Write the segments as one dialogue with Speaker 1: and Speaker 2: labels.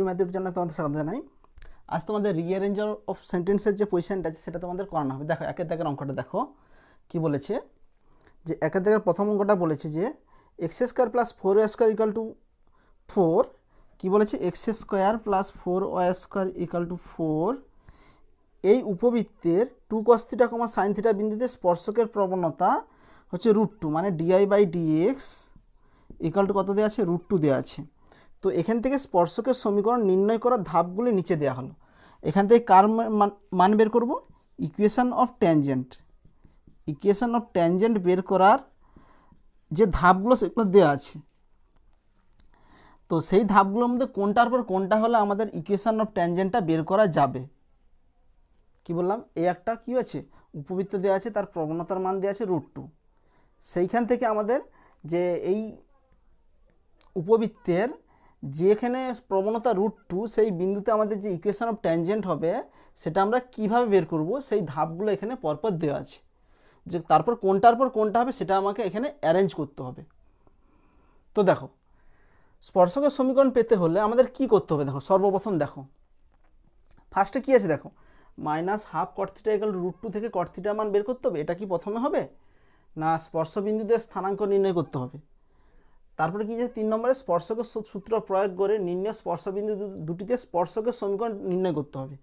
Speaker 1: ম্যাথের জন্য তোমাদের স্বাগত জানাই। আজ তোমাদের রিঅ্যারেঞ্জার অফ সেন্টেন্সের যে পজিশনটা আছে সেটা তোমাদের করানো হবে। দেখো একের দাগের অঙ্কটা দেখো কি বলেছে, যে একের দাগের প্রথম অঙ্কটা বলেছে যে x square plus 4y² equal to 4। কী বলেছে, x square plus 4y² equal to 4 এই উপবৃত্তের 2 cos θ, sin θ বিন্দুতে স্পর্শকের প্রবণতা হচ্ছে √2, মানে di/dx ইকাল টু কত দেওয়া আছে, √2 দেওয়া আছে। তো এখান থেকে স্পর্শকের সমীকরণ নির্ণয় করার ধাপগুলি নিচে দেওয়া হলো। এখান থেকে কার মান বের করব, equation of tangent. Equation of tangent বের করার যে ধাপগুলো সেগুলো দেওয়া আছে। তো সেই ধাপগুলোর মধ্যে কোনটার পর কোনটা হলে আমাদের ইকুয়েশন অফ ট্যানজেন্টটা বের করা যাবে। কি বললাম, এই একটা কি আছে, উপবৃত্ত দেওয়া আছে, তার প্রবণতার মান দেওয়া আছে √2। সেইখান থেকে আমাদের যে এই উপবৃত্তের যেখানে প্রবণতা √2 সেই বিন্দুতে আমাদের যে ইকুয়েশন অফ ট্যানজেন্ট হবে সেটা আমরা কিভাবে বের করব, সেই ধাপগুলো এখানে পরপর দেওয়া আছে। যে তারপর কোনটার পর কোনটা হবে সেটা আমাকে এখানে অ্যারেঞ্জ করতে হবে। তো দেখো, স্পর্শকের সমীকরণ পেতে হলে আমাদের কি করতে হবে, দেখো সর্বপ্রথম দেখো ফার্স্টে কি আছে, দেখো -12 cot θ = √2 থেকে cot θ মান বের করতে হবে। এটা কি প্রথমে হবে না স্পর্শবিন্দুতে স্থানাঙ্ক নির্ণয় করতে হবে? তারপরে কি যে 3 নম্বরে স্পর্শকের সূত্র প্রয়োগ করে নির্ণয় স্পর্শবিন্দু দুটিতে স্পর্শকের সমীকরণ নির্ণয় করতে হবে।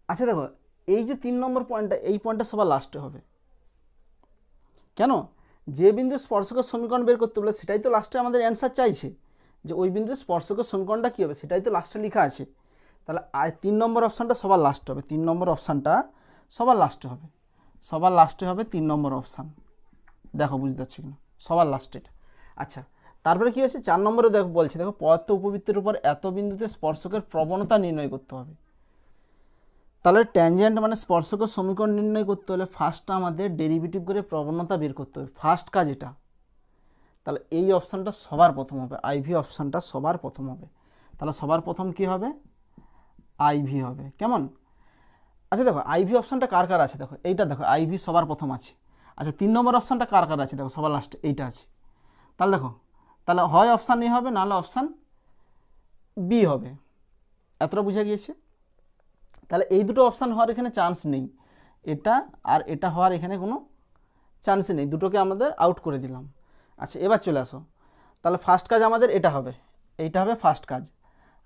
Speaker 1: আচ্ছা দেখো, এই যে 3 নম্বর পয়েন্টটা, এই পয়েন্টটা সবার লাস্টে হবে। কেন, যে বিন্দু স্পর্শকের সমীকরণ বের করতে বলে সেটাই তো লাস্টে আমাদের অ্যান্সার চাইছে, যে ওই বিন্দু স্পর্শকের সমীকরণটা কী হবে সেটাই তো লাস্টে লেখা আছে। তাহলে 3 নম্বর অপশানটা সবার লাস্টে হবে। 3 নম্বর অপশানটা সবার লাস্টে হবে, সবার লাস্টে হবে 3 নম্বর অপশান। দেখো বুঝতে পারছি কিনা, সবার লাস্টে এটা। আচ্ছা, তারপরে কী আছে 4 নম্বরে দেখো বলছে, দেখো পদার্থ উপবৃত্তের উপর এত বিন্দুতে স্পর্শকের প্রবণতা নির্ণয় করতে হবে। তাহলে ট্যানজেন্ট মানে স্পর্শকের সমীকরণ নির্ণয় করতে হলে ফার্স্টটা আমাদের ডেরিভেটিভ করে প্রবণতা বের করতে হবে, ফার্স্ট কাজ এটা। তাহলে এই অপশানটা সবার প্রথম হবে, আইভি অপশানটা সবার প্রথম হবে। তাহলে সবার প্রথম কি হবে, আইভি হবে। কেমন? আচ্ছা দেখো আইভি অপশানটা কার কার আছে, দেখো এইটা দেখো আইভি সবার প্রথম আছে। আচ্ছা 3 নম্বর অপশানটা কার কার আছে, দেখো সবার লাস্টে এইটা আছে। তাহলে দেখো, তাহলে হয় অপশান এ হবে, নাহলে অপশান বি হবে। এতটা বুঝা গিয়েছে? তাহলে এই দুটো অপশান হওয়ার এখানে চান্স নেই, এটা আর এটা হওয়ার এখানে কোনো চান্স নেই, দুটোকে আমাদের আউট করে দিলাম। আচ্ছা এবার চলে আসো, তাহলে ফার্স্ট কাজ আমাদের এটা হবে, এইটা হবে ফার্স্ট কাজ,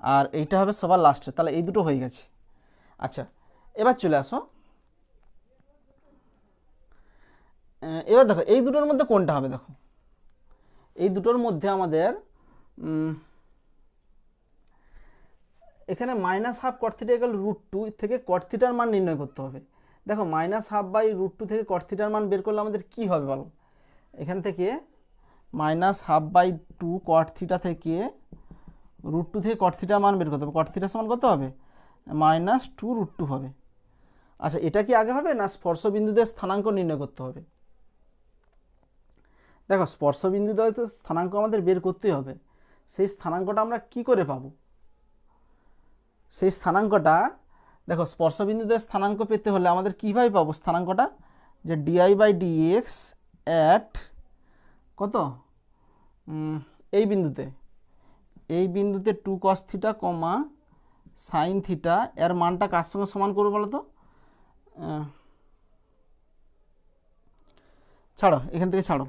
Speaker 1: আর এইটা হবে সবার লাস্টে। তাহলে এই দুটো হয়ে গেছে। আচ্ছা এবার চলে আসো, এবার দেখো এই দুটোর মধ্যে কোনটা হবে। দেখো এই দুটোর মধ্যে আমাদের এখানে -12 cot θ = √2 থেকে cot θ র মান নির্ণয় করতে হবে। দেখো -12/√2 থেকে cot θ র মান বের করলে আমাদের কি হবে বলো, এখান থেকে -12/2 cot θ থেকে √2 থেকে cot θ র মান বের করতে হবে। cot θ সমান কত হবে, -2√2 হবে। আচ্ছা এটা কি আগে হবে না স্পর্শবিন্দুতে স্থানাঙ্ক নির্ণয় করতে হবে? দেখো স্পর্শবিন্দুতে তো স্থানাঙ্ক আমাদের বের করতেই হবে। সেই স্থানাঙ্কটা আমরা কি করে পাবো, সেই স্থানাঙ্কটা দেখো স্পর্শবিন্দুতে স্থানাঙ্ক পেতে হলে আমাদের কীভাবে পাবো স্থানাঙ্কটা, যে di/dx অ্যাট কত, এই বিন্দুতে 2 cos θ, sin θ এর মানটা কার সঙ্গে সমান করবো বলো তো? ছাড়ো, এখান থেকে ছাড়ো,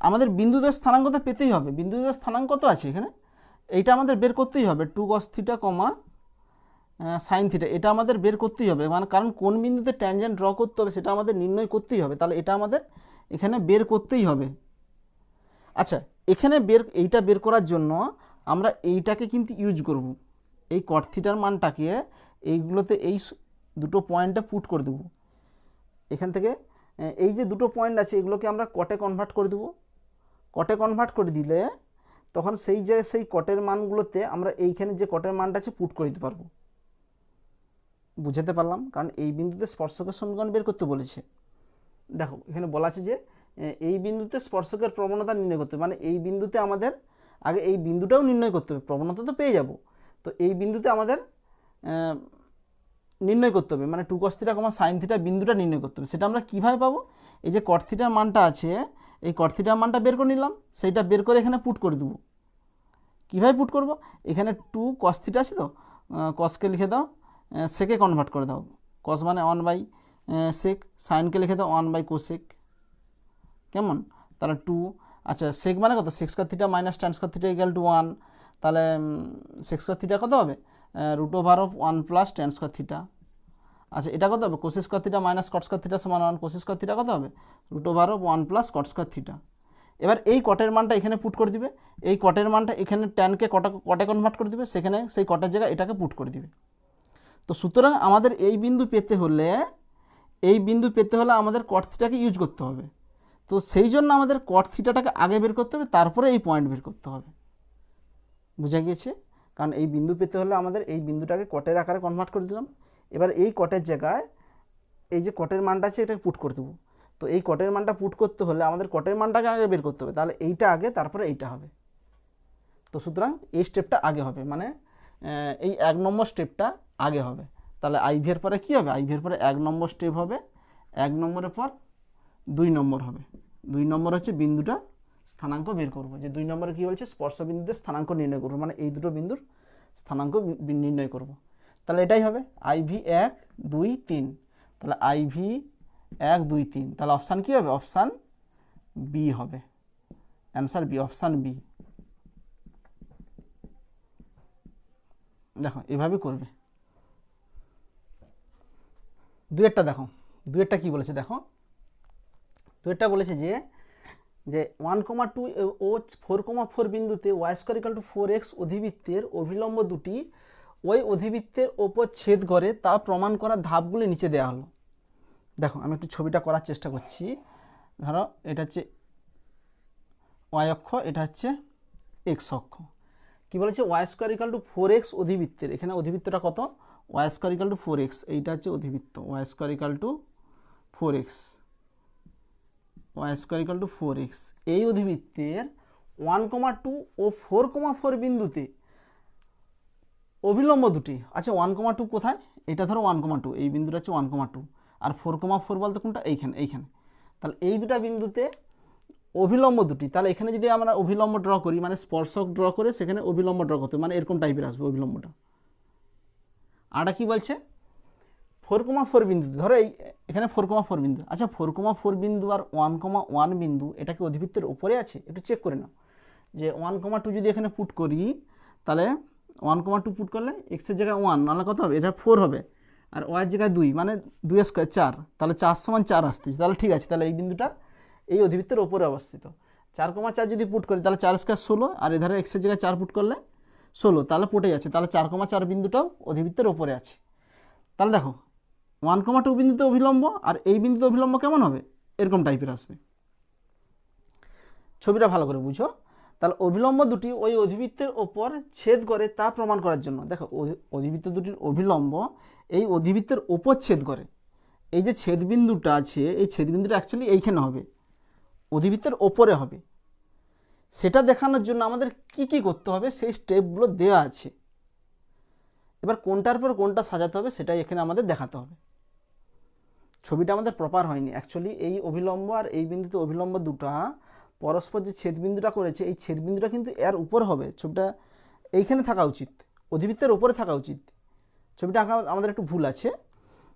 Speaker 1: আমাদের বিন্দুতে স্থানাঙ্ক তো পেতেই হবে। বিন্দুতে স্থানাঙ্ক কত আছে এখানে, এইটা আমাদের বের করতেই হবে, 2 cos θ, sin θ, এটা আমাদের বের করতেই হবে। মানে কারণ কোন বিন্দুতে ট্যানজেন্ট ড্র করতে হবে সেটা আমাদের নির্ণয় করতেই হবে। তাহলে এটা আমাদের এখানে বের করতেই হবে। আচ্ছা এখানে এইটা বের করার জন্য আমরা এইটাকে কিন্তু ইউজ করব, এই cot θ র মানটাকে এইগুলোতে এই দুটো পয়েন্টে পুট করে দেবো। এখান থেকে এই যে দুটো পয়েন্ট আছে এগুলোকে আমরা কটে কনভার্ট করে দেবো। কটে কনভার্ট করে দিলে তখন সেই যে সেই কটের মানগুলোতে আমরা এইখানে যে কটের মানটা আছে পুট করে দিতে পারবো। বুঝাতে পারলাম? কারণ এই বিন্দুতে স্পর্শকের সমীকরণ বের করতে বলেছে। দেখো এখানে বলা আছে যে এই বিন্দুতে স্পর্শকের প্রবণতা নির্ণয় করতে হবে, মানে এই বিন্দুতে আমাদের আগে এই বিন্দুটাও নির্ণয় করতে হবে, প্রবণতা তো পেয়ে যাব। তো এই বিন্দুতে আমাদের নির্ণয় করতে হবে, মানে 2 cos θ, sin θ বিন্দুটা নির্ণয় করতে হবে। সেটা আমরা কীভাবে পাবো, এই যে cot θ মানটা আছে এই cot θ মানটা বের করে নিলাম, সেইটা বের করে এখানে পুট করে দেবো। কীভাবে পুট করব, এখানে 2 cos থিটা আছে তো, কসকে লিখে দাও সেকে কনভার্ট করে দাও, কস মানে 1/sec, সাইনকে লিখে দাও 1/cosec, কেমন, তাহলে 2, আচ্ছা সেক মানে কত, sec square theta minus tan square theta equal to 1, তাহলে sec স্কয়ার থিটা কত হবে, √1 প্লাস tan স্কয়ার থিটা। আচ্ছা এটা কত হবে, cos square theta minus cot square theta সমান 1, cos স্কয়ার থিটা কত হবে, √1 প্লাস cot স্কয়ার থিটা। এবার এই কটের মানটা এখানে পুট করে দিবে, এই কটের মানটা এখানে ট্যানকে কটে কনভার্ট করে দিবে, সেখানে সেই কটের জায়গায় এটাকে পুট করে দিবে। তো সুতরাং আমাদের এই বিন্দু পেতে হলে আমাদের cot থিটাকে ইউজ করতে হবে। তো সেই জন্য আমাদের cot থিটাটাকে আগে বের করতে হবে, তারপরে এই পয়েন্ট বের করতে হবে। বুঝা গিয়েছে? কারণ এই বিন্দু পেতে হলে আমাদের এই বিন্দুটাকে কটের আকারে কনভার্ট করে দিলাম, এবার এই কটের জায়গায় এই যে কটের মানটা আছে এটাকে পুট করে দেবো। তো এই কটের মানটা পুট করতে হলে আমাদের কটের মানটাকে আগে বের করতে হবে, তাহলে এইটা আগে তারপরে এইটা হবে। তো সুতরাং এই স্টেপটা আগে হবে, মানে এই 1 নম্বর স্টেপটা আগে হবে। তাহলে আইভি এর পরে কী হবে, আইভি এর পরে 1 নম্বর স্টেপ হবে, 1 নম্বরের পর 2 নম্বর হবে। 2 নম্বর হচ্ছে বিন্দুটা স্থানাঙ্ক বের করব, যে 2 নম্বরে কী বলছে, স্পর্শ বিন্দুতে স্থানাঙ্ক নির্ণয় করব, মানে এই দুটো বিন্দুর স্থানাঙ্ক নির্ণয় করব। তাহলে এটাই হবে আইভি 1 2 3, তাহলে আইভি 1 2 3, তাহলে অপশান কী হবে, অপশান বি হবে, অ্যান্সার বি, অপশান বি। দেখো এভাবে করবে। দুয়েরটা দেখো, দুয়েরটা কী বলেছে দেখো, দুয়েরটা বলেছে যে 1,2 ও 4,4 বিন্দুতে y² 4x অধিবৃত্তের অভিলম্ব দুটি ওই অধিবৃত্তের ওপর ছেদ করে তা প্রমাণ করার ধাপগুলি নিচে দেওয়া হলো। দেখো আমি একটু ছবিটা করার চেষ্টা করছি। ধরো এটা হচ্ছে y অক্ষ, এটা হচ্ছে x অক্ষ। কী বলেছে, y² 4x অধিবৃত্তের, এখানে অধিবৃত্তটা কত, y² 4x, এইটা হচ্ছে অধিবৃত্ত, y² 4x, y² 4x, এই অধিবৃত্তের 1,2 ও 4,4 বিন্দুতে অভিলম্ব দুটি। আচ্ছা 1,2 কোথায়, এটা ধরো 1,2, এই বিন্দুটা হচ্ছে 1,2, আর 4,4 বলতে কোনটা, এইখানে। তাহলে এই দুটা বিন্দুতে অভিলম্ব দুটি, তাহলে এখানে যদি আমরা অভিলম্ব ড্র করি, মানে স্পর্শক ড্র করে সেখানে অভিলম্ব ড্র করতে, মানে এরকম টাইপের আসবে অভিলম্বটা। আরটা কি বলছে, 4,4 বিন্দুতে, ধরো এখানে 4,4 বিন্দু, আচ্ছা 4,4 বিন্দু আর 1,1 বিন্দু এটা কি অধিবৃত্তের উপরে আছে, একটু চেক করে নাও। যে 1,2 যদি এখানে পুট করি, তাহলে 1,2 পুট করলে এক্সের জায়গায় 1, নাহলে কত হবে, এটা 4 হবে, আর ওয়াইয়ের জায়গায় 2, মানে 2² 4, তাহলে 4 সমান 4 আসতেছে, তাহলে ঠিক আছে, তাহলে এই বিন্দুটা এই অধিবৃত্তের ওপরে অবস্থিত। 4,4 যদি পুট করি তাহলে 4² 16, আর এধারে এক্সের জায়গায় 4 পুট করলে 16, তাহলে পুটে যাচ্ছে, তাহলে 4,4 বিন্দুটাও অধিবৃত্তের ওপরে আছে। তাহলে দেখো 1,2 বিন্দুতে অভিলম্ব, আর এই বিন্দুতে অভিলম্ব কেমন হবে, এরকম টাইপের আসবে। ছবিটা ভালো করে বুঝো। তাহলে অভিলম্ব দুটি ওই অধিবৃত্তের ওপর ছেদ করে তা প্রমাণ করার জন্য, দেখো অধিবৃত্ত দুটির অভিলম্ব এই অধিবৃত্তের ওপর ছেদ করে, এই যে ছেদবিন্দুটা আছে এই ছেদবিন্দুটা অ্যাকচুয়ালি এইখানে হবে, অধিবৃত্তের ওপরে হবে। সেটা দেখানোর জন্য আমাদের কি কি করতে হবে সেই স্টেপগুলো দেওয়া আছে। এবার কোনটার পর কোনটা সাজাতে হবে সেটাই এখানে আমাদের দেখাতে হবে। ছবিটা আমাদের প্রপার হয়নি অ্যাকচুয়ালি, এই অভিলম্ব আর এই বিন্দুতে অভিলম্ব দুটা পরস্পর যে ছেদবিন্দুটা করেছে এই ছেদবিন্দুটা কিন্তু এর উপর হবে, ছবিটা এইখানে থাকা উচিত, অধিবৃত্তের উপরে থাকা উচিত, ছবিটা আঁকা আমাদের একটু ভুল আছে।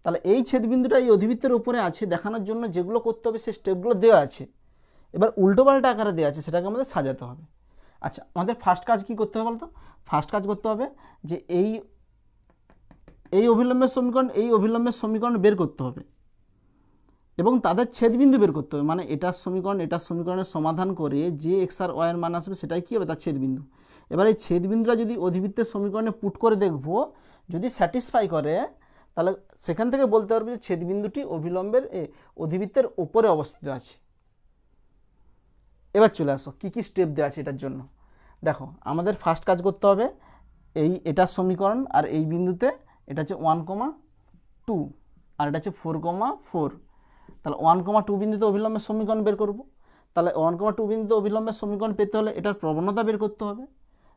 Speaker 1: তাহলে এই ছেদবিন্দুটা এই অধিবৃত্তের উপরে আছে দেখানোর জন্য যেগুলো করতে হবে সেই স্টেপগুলো দেওয়া আছে, এবার উল্টোপাল্টা আকারে দেওয়া আছে সেটাকে আমাদের সাজাতে হবে। আচ্ছা আমাদের ফার্স্ট কাজ কি করতে হবে বলতো, ফার্স্ট কাজ করতে হবে যে এই অভিলম্বের সমীকরণ এই অভিলম্বের সমীকরণ বের করতে হবে এবং তাদের ছেদবিন্দু বের করতে হবে, মানে এটার সমীকরণের সমাধান করে যে এক্স আর ওয়াই এর মান আসবে সেটাই কী হবে, তার ছেদবিন্দু। এবার এই ছেদবিন্দুটা যদি অধিবৃত্তের সমীকরণে পুট করে দেখব, যদি স্যাটিসফাই করে তাহলে সেখান থেকে বলতে পারবে যে ছেদবিন্দুটি অধিবৃত্তের ওপরে অবস্থিত আছে। এবার চলে আসো কী কী স্টেপ দেওয়া আছে এটার জন্য। দেখো আমাদের ফার্স্ট কাজ করতে হবে, এটার সমীকরণ আর এই বিন্দুতে এটা হচ্ছে 1,2 আর এটা হচ্ছে 4,4, তাহলে 1,2 বিন্দুতে অভিলম্বের সমীকরণ বের করব। তাহলে 1,2 বিন্দুতে অভিলম্বের সমীকরণ পেতে হলে এটার প্রবণতা বের করতে হবে।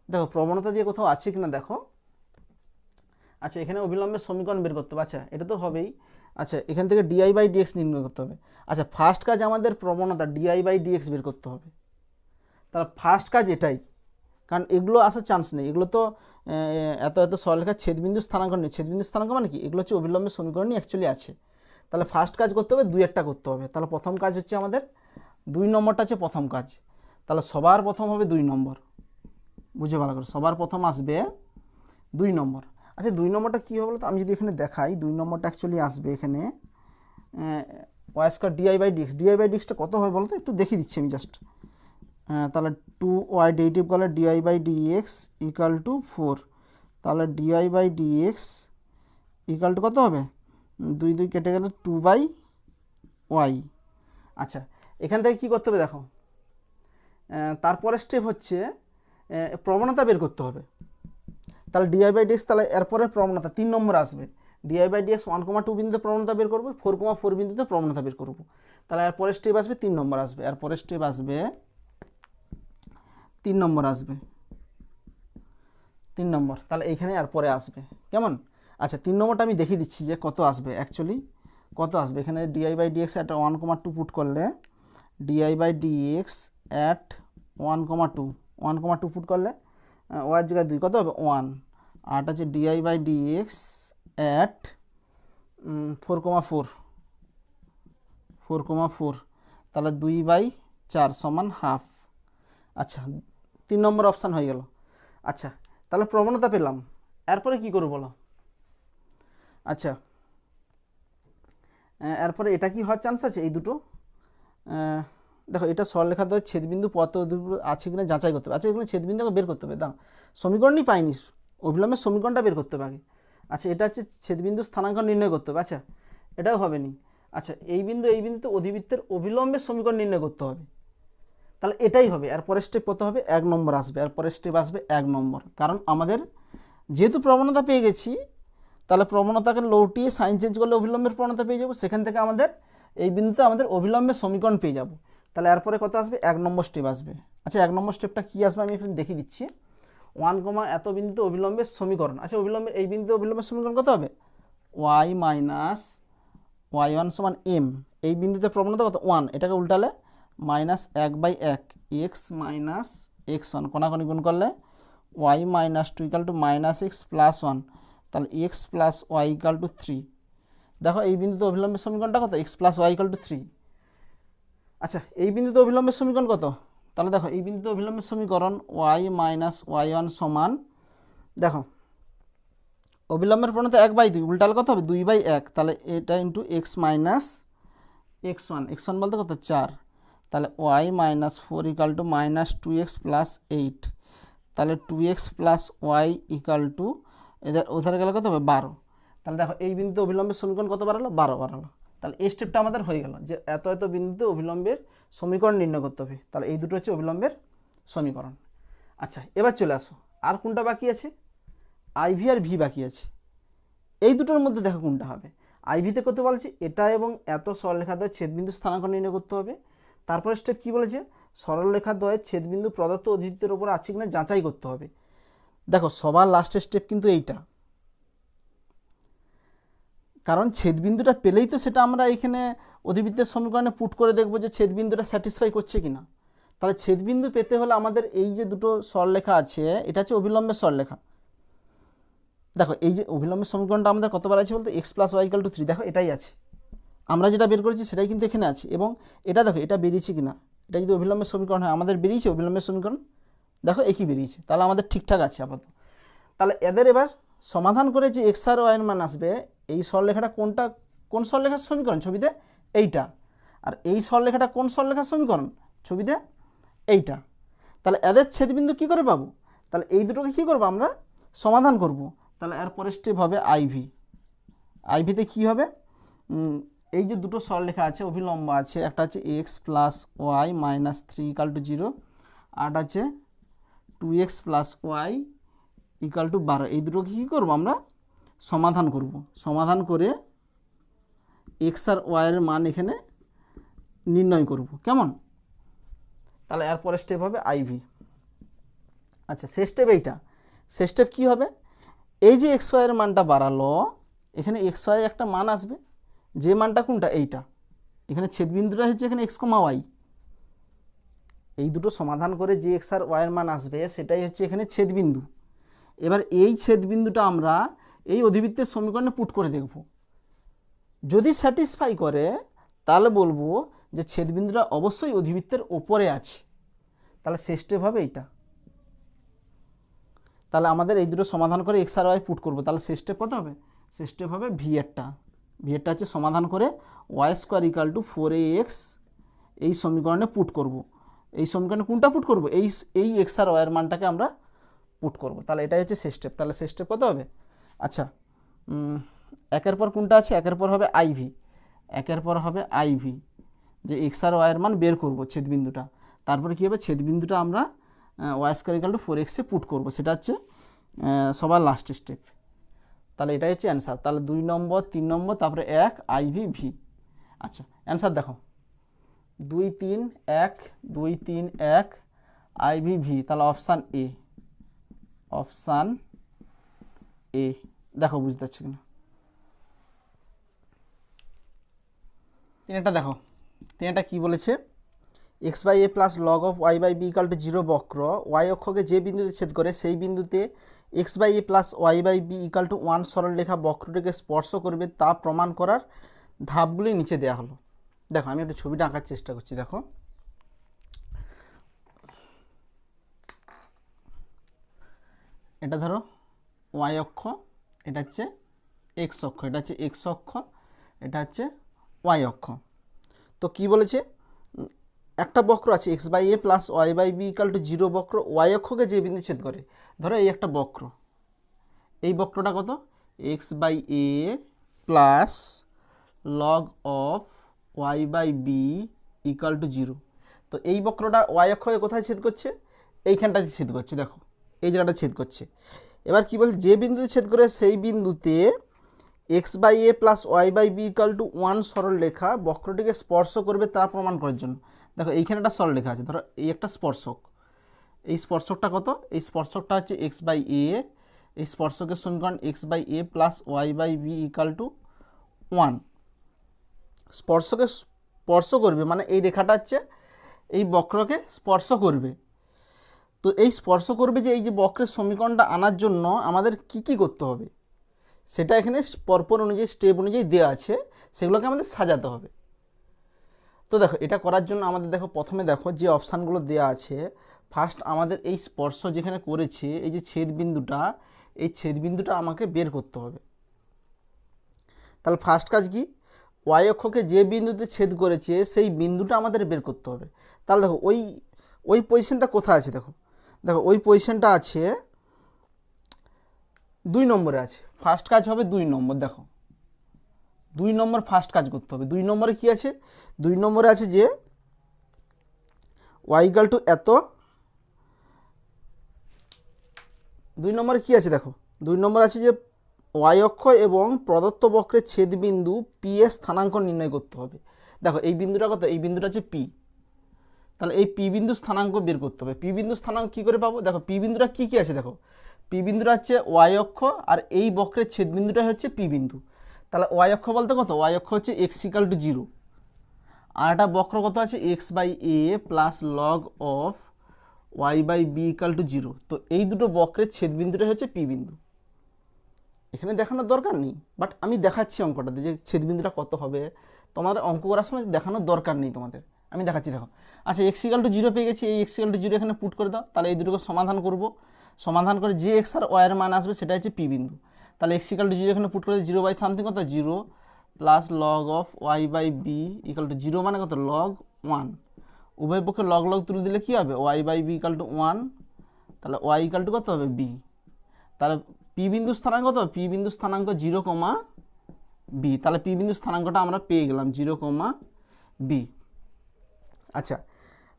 Speaker 1: দেখো প্রবণতা দিয়ে কোথাও আছে কিনা দেখো। আচ্ছা এখানে অভিলম্বের সমীকরণ বের করতে হবে, আচ্ছা এটা তো হবেই। আচ্ছা এখান থেকে di/dx নির্ণয় করতে হবে। আচ্ছা ফার্স্ট কাজ আমাদের প্রবণতা di/dx বের করতে হবে, তাহলে ফার্স্ট কাজ এটাই, কারণ এগুলো আসার চান্স নেই, এগুলো তো এত এত সরলরেখার ছেদবিন্দু স্থানাঙ্ক নেই। ছেদবিন্দু স্থানাঙ্ক মানে কি, এগুলো হচ্ছে অভিলম্বের সমীকরণই অ্যাকচুয়ালি আছে। তাহলে ফার্স্ট কাজ করতে হবে, 2 করতে হবে। তাহলে প্রথম কাজ হচ্ছে আমাদের 2 নম্বরটা হচ্ছে প্রথম কাজ। তাহলে সবার প্রথম হবে 2 নম্বর, বুঝে ভালো করে, সবার প্রথম আসবে 2 নম্বর। আচ্ছা 2 নম্বরটা কী হবে বলো তো, আমি যদি এখানে দেখাই 2 নম্বরটা অ্যাকচুয়ালি আসবে এখানে y square dy by dx. Dy by ডিএক্সটা কত হয় বলো তো, একটু দেখিয়ে দিচ্ছি আমি জাস্ট। তাহলে 2y ডেরিভেটিভ করলে dy by dx equal to 4। তাহলে dy by dx equal to কত হবে, 2 2 কেটে গেলে 2/y। আচ্ছা এখান থেকে কী করতে হবে দেখো, তারপরের স্টেপ হচ্ছে প্রবণতা বের করতে হবে। তাহলে ডিআই বাই ডিএক্স, তাহলে এরপরে প্রবণতা 3 নম্বর আসবে। ডিআই বাই ডিএক্স 1,2 বিন্দুতে প্রবণতা বের করবো, 4,4 বিন্দুতে প্রবণতা বের করবো। তাহলে এরপরের স্টেপ আসবে 3 নম্বর আসবে, এরপরের স্টেপ আসবে 3 নম্বর আসবে, 3 নম্বর। তাহলে এইখানে এরপরে আসবে, কেমন? আচ্ছা 3 নম্বরটা আমি দেখিয়ে দিচ্ছি যে কত আসবে অ্যাকচুয়ালি, কত আসবে। এখানে ডিআই বাই ডিএক্স একটা 1,2 পুট করলে, dy by dx at 1,2 put করলে ওয়ার জায়গায় 2 কত হবে 1। আর হচ্ছে ডিআই বাই ডিএক্স অ্যাট 4,4, তাহলে 2/4 সমান হাফ। আচ্ছা 3 নম্বর অপশান হয়ে গেল। আচ্ছা তাহলে প্রবণতা পেলাম, এরপরে কি করব বলো। আচ্ছা এরপরে এটা কি হওয়ার চান্স আছে, এই দুটো দেখো এটা সরলরেখা দ্বয় ছেদবিন্দু পথ আছে কিনা যাচাই করতে হবে। আচ্ছা এখানে ছেদবিন্দুকে বের করতে হবে, দাও সমীকরণই পাইনি, অভিলম্বের সমীকরণটা বের করতে হবে আগে। আচ্ছা এটা হচ্ছে ছেদবিন্দু স্থানাঙ্ক নির্ণয় করতে হবে। আচ্ছা এটাও হবে নি। আচ্ছা এই বিন্দুতে অধিবৃত্তের অভিলম্বের সমীকরণ নির্ণয় করতে হবে, তাহলে এটাই হবে। এরপরের স্টেপ কত হবে, 1 নম্বর আসবে, এরপরের স্টেপ আসবে 1 নম্বর। কারণ আমাদের যেহেতু প্রবণতা পেয়ে গেছি, তাহলে প্রবণতাকে লৌটিয়ে সাইন চেঞ্জ করলে অভিলম্বের প্রবণতা পেয়ে যাব, সেখান থেকে আমাদের এই বিন্দুতে আমাদের অভিলম্বের সমীকরণ পেয়ে যাব। তাহলে এরপরে কত আসবে, 1 নম্বর স্টেপ আসবে। আচ্ছা 1 নম্বর স্টেপটা কী আসবে আমি এখানে দেখিয়ে দিচ্ছি। 1, এত বিন্দুতে অভিলম্বের সমীকরণ। আচ্ছা অভিলম্বের এই বিন্দুতে অভিলম্বের সমীকরণ কত হবে, y মাইনাস y1 সমান m। এই বিন্দুতে প্রবণতা কত 1, এটাকে উল্টালে -1/1 x মাইনাস x1, কোনাকুনি গুণ করলে y minus 2 equal to -x plus 1, তাহলে x plus y equal to 3। দেখো এই বিন্দুতে অভিলম্বের সমীকরণটা কত, x plus y equal to 3। আচ্ছা এই বিন্দুতে অভিলম্বের সমীকরণ কত, তাহলে দেখো এই বিন্দুতে অভিলম্বের সমীকরণ y মাইনাস y1 সমান, দেখো অভিলম্বের প্রবণতা 1/2, উল্টালে কত হবে 2/1, তাহলে এটা ইন্টু x মাইনাস x1 বলতে কত 4, তাহলে y minus 4 equal to -2x plus 8, তাহলে 2x plus y equal to ওধারে গেলে কত হবে 12। তাহলে দেখো এই বিন্দুতে অভিলম্বের সমীকরণ কত বাড়ালো, 12 বাড়ালো। তাহলে এই স্টেপটা আমাদের হয়ে গেল যে এত এত বিন্দুতে অভিলম্বের সমীকরণ নির্ণয় করতে হবে। তাহলে এই দুটো হচ্ছে অভিলম্বের সমীকরণ। আচ্ছা এবার চলে আসো, আর কোনটা বাকি আছে, আইভি আর ভি বাকি আছে। এই দুটোর মধ্যে দেখো কোনটা হবে। আইভিতে করতে বলছে এটা এবং এত সরলরেখাদ্বয়ের ছেদবিন্দু স্থানাঙ্ক নির্ণয় করতে হবে। তারপরে স্টেপ কি বলেছে, সরলরেখাদ্বয়ের ছেদবিন্দু প্রদত্ত অধিবৃত্তের উপর আছে কিনা যাচাই করতে হবে। দেখো সবার লাস্টের স্টেপ কিন্তু এইটা, কারণ ছেদবিন্দুটা পেলেই তো সেটা আমরা এখানে অধিবৃত্তের সমীকরণে পুট করে দেখবো যে ছেদবিন্দুটা স্যাটিসফাই করছে কিনা। তাহলে ছেদবিন্দু পেতে হলে আমাদের এই যে দুটো সরলরেখা আছে, এটা হচ্ছে অভিলম্বের সরলরেখা। দেখো এই যে অভিলম্বের সমীকরণটা আমাদের কতবার আছে বলতে, x plus Y equal to 3, দেখো এটাই আছে, আমরা যেটা বের করেছি সেটাই কিন্তু এখানে আছে। এবং এটা দেখো এটা বেরিয়েছে কিনা, এটা যদি অভিলম্বের সমীকরণ হয়, আমাদের বেরিয়েছে অভিলম্বের সমীকরণ, দেখো একই বেরিয়েছে, তাহলে আমাদের ঠিকঠাক আছে আপাতত। তাহলে এদের এবার সমাধান করে যে এক্স আর ওয়াইয়ের মান আসবে, এই সরলরেখাটা কোন সরলরেখার সমীকরণ ছবিতে, এইটা। আর এই সরলরেখাটা কোন সরলরেখার সমীকরণ ছবিতে, এইটা। তাহলে এদের ছেদবিন্দু কী করে পাবো, তাহলে এই দুটোকে কী করবো আমরা সমাধান করব। তাহলে এর পরের স্টেপ হবে আইভি। আইভিতে কী হবে, এই যে দুটো সরলরেখা আছে অভিলম্ব আছে, একটা আছে x plus Y minus 3 equal to 0, আর আছে 2x plus Y equal two 12। এই দুটোকে কী করবো আমরা সমাধান করব। সমাধান করে x আর ওয়াইয়ের মান এখানে নির্ণয় করব, কেমন। তাহলে এর পরের স্টেপ হবে আইভি। আচ্ছা শেষ স্টেপ এইটা, শেষ স্টেপ কী হবে, এই যে এক্স ওয়াইয়ের মানটা বাড়ালো, এখানে এক্স ওয়াই একটা মান আসবে, যে মানটা কোনটা এইটা, এখানে ছেদবিন্দুটা হচ্ছে এখানে x, y, এই দুটো সমাধান করে যে এক্স আর ওয়াইয়ের মান আসবে সেটাই হচ্ছে এখানে ছেদবিন্দু। এবার এই ছেদবিন্দুটা আমরা এই অধিবৃত্তের সমীকরণে পুট করে দেখব। যদি স্যাটিসফাই করে তাহলে বলবো যে ছেদবিন্দুটা অবশ্যই অধিবৃত্তের ওপরে আছে। তাহলে শেষ স্টেপ হবে এইটা। তাহলে আমাদের এই দুটো সমাধান করে এক্স আর ওয়াই পুট করবো। তাহলে শেষ স্টেপ কত হবে? শেষ স্টেপ হবে ভি এরটা হচ্ছে সমাধান করে Y square equal two 4ax এই সমীকরণে পুট করব। এই সমীকরণে কোনটা পুট করব? এই এক্স আর ওয়াইয়ের মানটাকে আমরা পুট করব। তাহলে এটাই হচ্ছে শেষ স্টেপ। তাহলে শেষ স্টেপ কত হবে? আচ্ছা, একের পর কোনটা আছে? একের পর হবে আইভি। একের পর হবে আইভি, যে এক্স আর ওয়াইয়ের মান বের করব ছেদবিন্দুটা। তারপরে কী হবে? ছেদবিন্দুটা আমরা Y square equal to 4x put করব। সেটা হচ্ছে সবার লাস্ট স্টেপ। তাহলে এটাই হচ্ছে অ্যান্সার। তাহলে 2 নম্বর 3 নম্বর তারপরে 1 আইভি ভি। আচ্ছা, অ্যান্সার দেখো 2 3 1 2 3 1 আইভি ভি। তাহলে অপশান এ, অপশান এ। দেখো বুঝতে পারছো কিনা? তিনটা দেখো, তিনটা কি বলেছে? X by A plus log of Y by B equal to 0 বক্র ওয়াই অক্ষকে যে বিন্দুতে ছেদ করে সেই বিন্দুতে X by A plus Y by B equal to 1 সরলরেখা বক্রটিকে স্পর্শ করবে তা প্রমাণ করার ধাপগুলি নিচে দেওয়া হলো। দেখো আমি একটু ছবিটা আঁকার চেষ্টা করছি। দেখো এটা ধরো ওয়াই অক্ষ, এটা হচ্ছে এক্স অক্ষ, এটা হচ্ছে এক্স অক্ষ, এটা হচ্ছে ওয়াই অক্ষ। তো কি বলেছে? একটা বক্র আছে x by A plus Y by B equal to 0 বক্র ওয়াই অক্ষকে যে বিন্দু ছেদ করে। ধরো এই একটা বক্র, এই বক্রটা কত? X by A plus log of Y by B equal to 0। তো এই বক্রটা ওয়াই অক্ষকে কোথায় ছেদ করছে? এইখানটাতে ছেদ করছে। দেখো এই জায়গাটা ছেদ করছে। এবার কি বলছে? যে বিন্দুতে ছেদ করে সেই বিন্দুতে X by A plus Y by B equal to 1 সরলরেখা বক্রটিকে স্পর্শ করবে তা প্রমাণ করার জন্য। দেখো এইখানে একটা সরলরেখা আছে, ধরো এই একটা স্পর্শক। এই স্পর্শকটা কত? এই স্পর্শকটা হচ্ছে এক্স বাই এ। এই স্পর্শকের সমীকরণ X by A plus Y by B equal to 1। স্পর্শকে স্পর্শ করবে মানে এই রেখাটা হচ্ছে এই বক্রকে স্পর্শ করবে। তো এই স্পর্শ করবে যে এই যে বক্রের সমীকরণটা আনার জন্য আমাদের কি কি করতে হবে সেটা এখানে পরপর অনুযায়ী স্টেপ অনুযায়ী দেওয়া আছে, সেগুলোকে আমাদের সাজাতে হবে। তো দেখো এটা করার জন্য আমাদের দেখো প্রথমে দেখো যে অপশানগুলো দেওয়া আছে, ফার্স্ট আমাদের এই স্পর্শ যেখানে করেছে এই যে ছেদবিন্দুটা, এই ছেদবিন্দুটা আমাকে বের করতে হবে। তাহলে ফার্স্ট কাজ কি? ওয়াই অক্ষকে যে বিন্দুতে ছেদ করেছে সেই বিন্দুটা আমাদের বের করতে হবে। তাহলে দেখো ওই পজিশনটা কোথায় আছে? দেখো দেখো ওই পজিশনটা আছে 2 নম্বরে আছে। ফার্স্ট কাজ হবে 2 নম্বর। দেখো 2 নম্বর ফার্স্ট কাজ করতে হবে। 2 নম্বরে কি আছে? 2 নম্বরে আছে যে ওয়াই ইকাল টু এত। 2 নম্বরে কি আছে? দেখো 2 নম্বর আছে যে ওয়াই অক্ষ এবং প্রদত্ত বক্রের ছেদবিন্দু পি এর স্থানাঙ্ক নির্ণয় করতে হবে। দেখো এই বিন্দুটা কত? এই বিন্দুটা হচ্ছে পি। তাহলে এই পি বিন্দু স্থানাঙ্ক বের করতে হবে। পি বিন্দু স্থানাঙ্ক কী করে পাবো? দেখো পি বিন্দুটা কী কী আছে? দেখো পি বিন্দুটা হচ্ছে ওয়াই অক্ষ আর এই বক্রের ছেদবিন্দুটা হচ্ছে পি বিন্দু। তাহলে ওয়াই অক্ষ বলতে কত? ওয়াই অক্ষ হচ্ছে এক্স ইকাল টু 0। আর একটা বক্র কত আছে? X by A plus log of Y by B equal to 0। তো এই দুটো বক্রের ছেদবিন্দুটা হচ্ছে পি বিন্দু। এখানে দেখানোর দরকার নেই, বাট আমি দেখাচ্ছি অঙ্কটাতে যে ছেদবিন্দুটা কত হবে। তোমাদের অঙ্ক করার সময় দেখানোর দরকার নেই তোমাদের, আমি দেখাচ্ছি। দেখো আচ্ছা এক্স ইকাল টু 0 পেয়ে গেছি, এই এক্স ইকাল টু 0 এখানে পুট করে দাও। তাহলে এই দুটোকে সমাধান করব। সমাধান করে যে এক্স আর ওয়াইয়ের মান আসবে সেটা হচ্ছে পি বিন্দু। তাহলে এক্স ইকাল টু 0 এখানে পুট করে 0 বাই সামথিং কত? 0 plus log of Y by B equal to 0 মানে কত? লগ 1। উভয় পক্ষে লগ লগ তুলে দিলে কী হবে? Y by B equal to 1। তাহলে ওয়াই ইকাল টু কত হবে? বি। তাহলে পি বিন্দু স্থানাঙ্ক কত? পি বিন্দু স্থানাঙ্ক 0, বি। তাহলে পি বিন্দু স্থানাঙ্কটা আমরা পেয়ে গেলাম 0, বি। আচ্ছা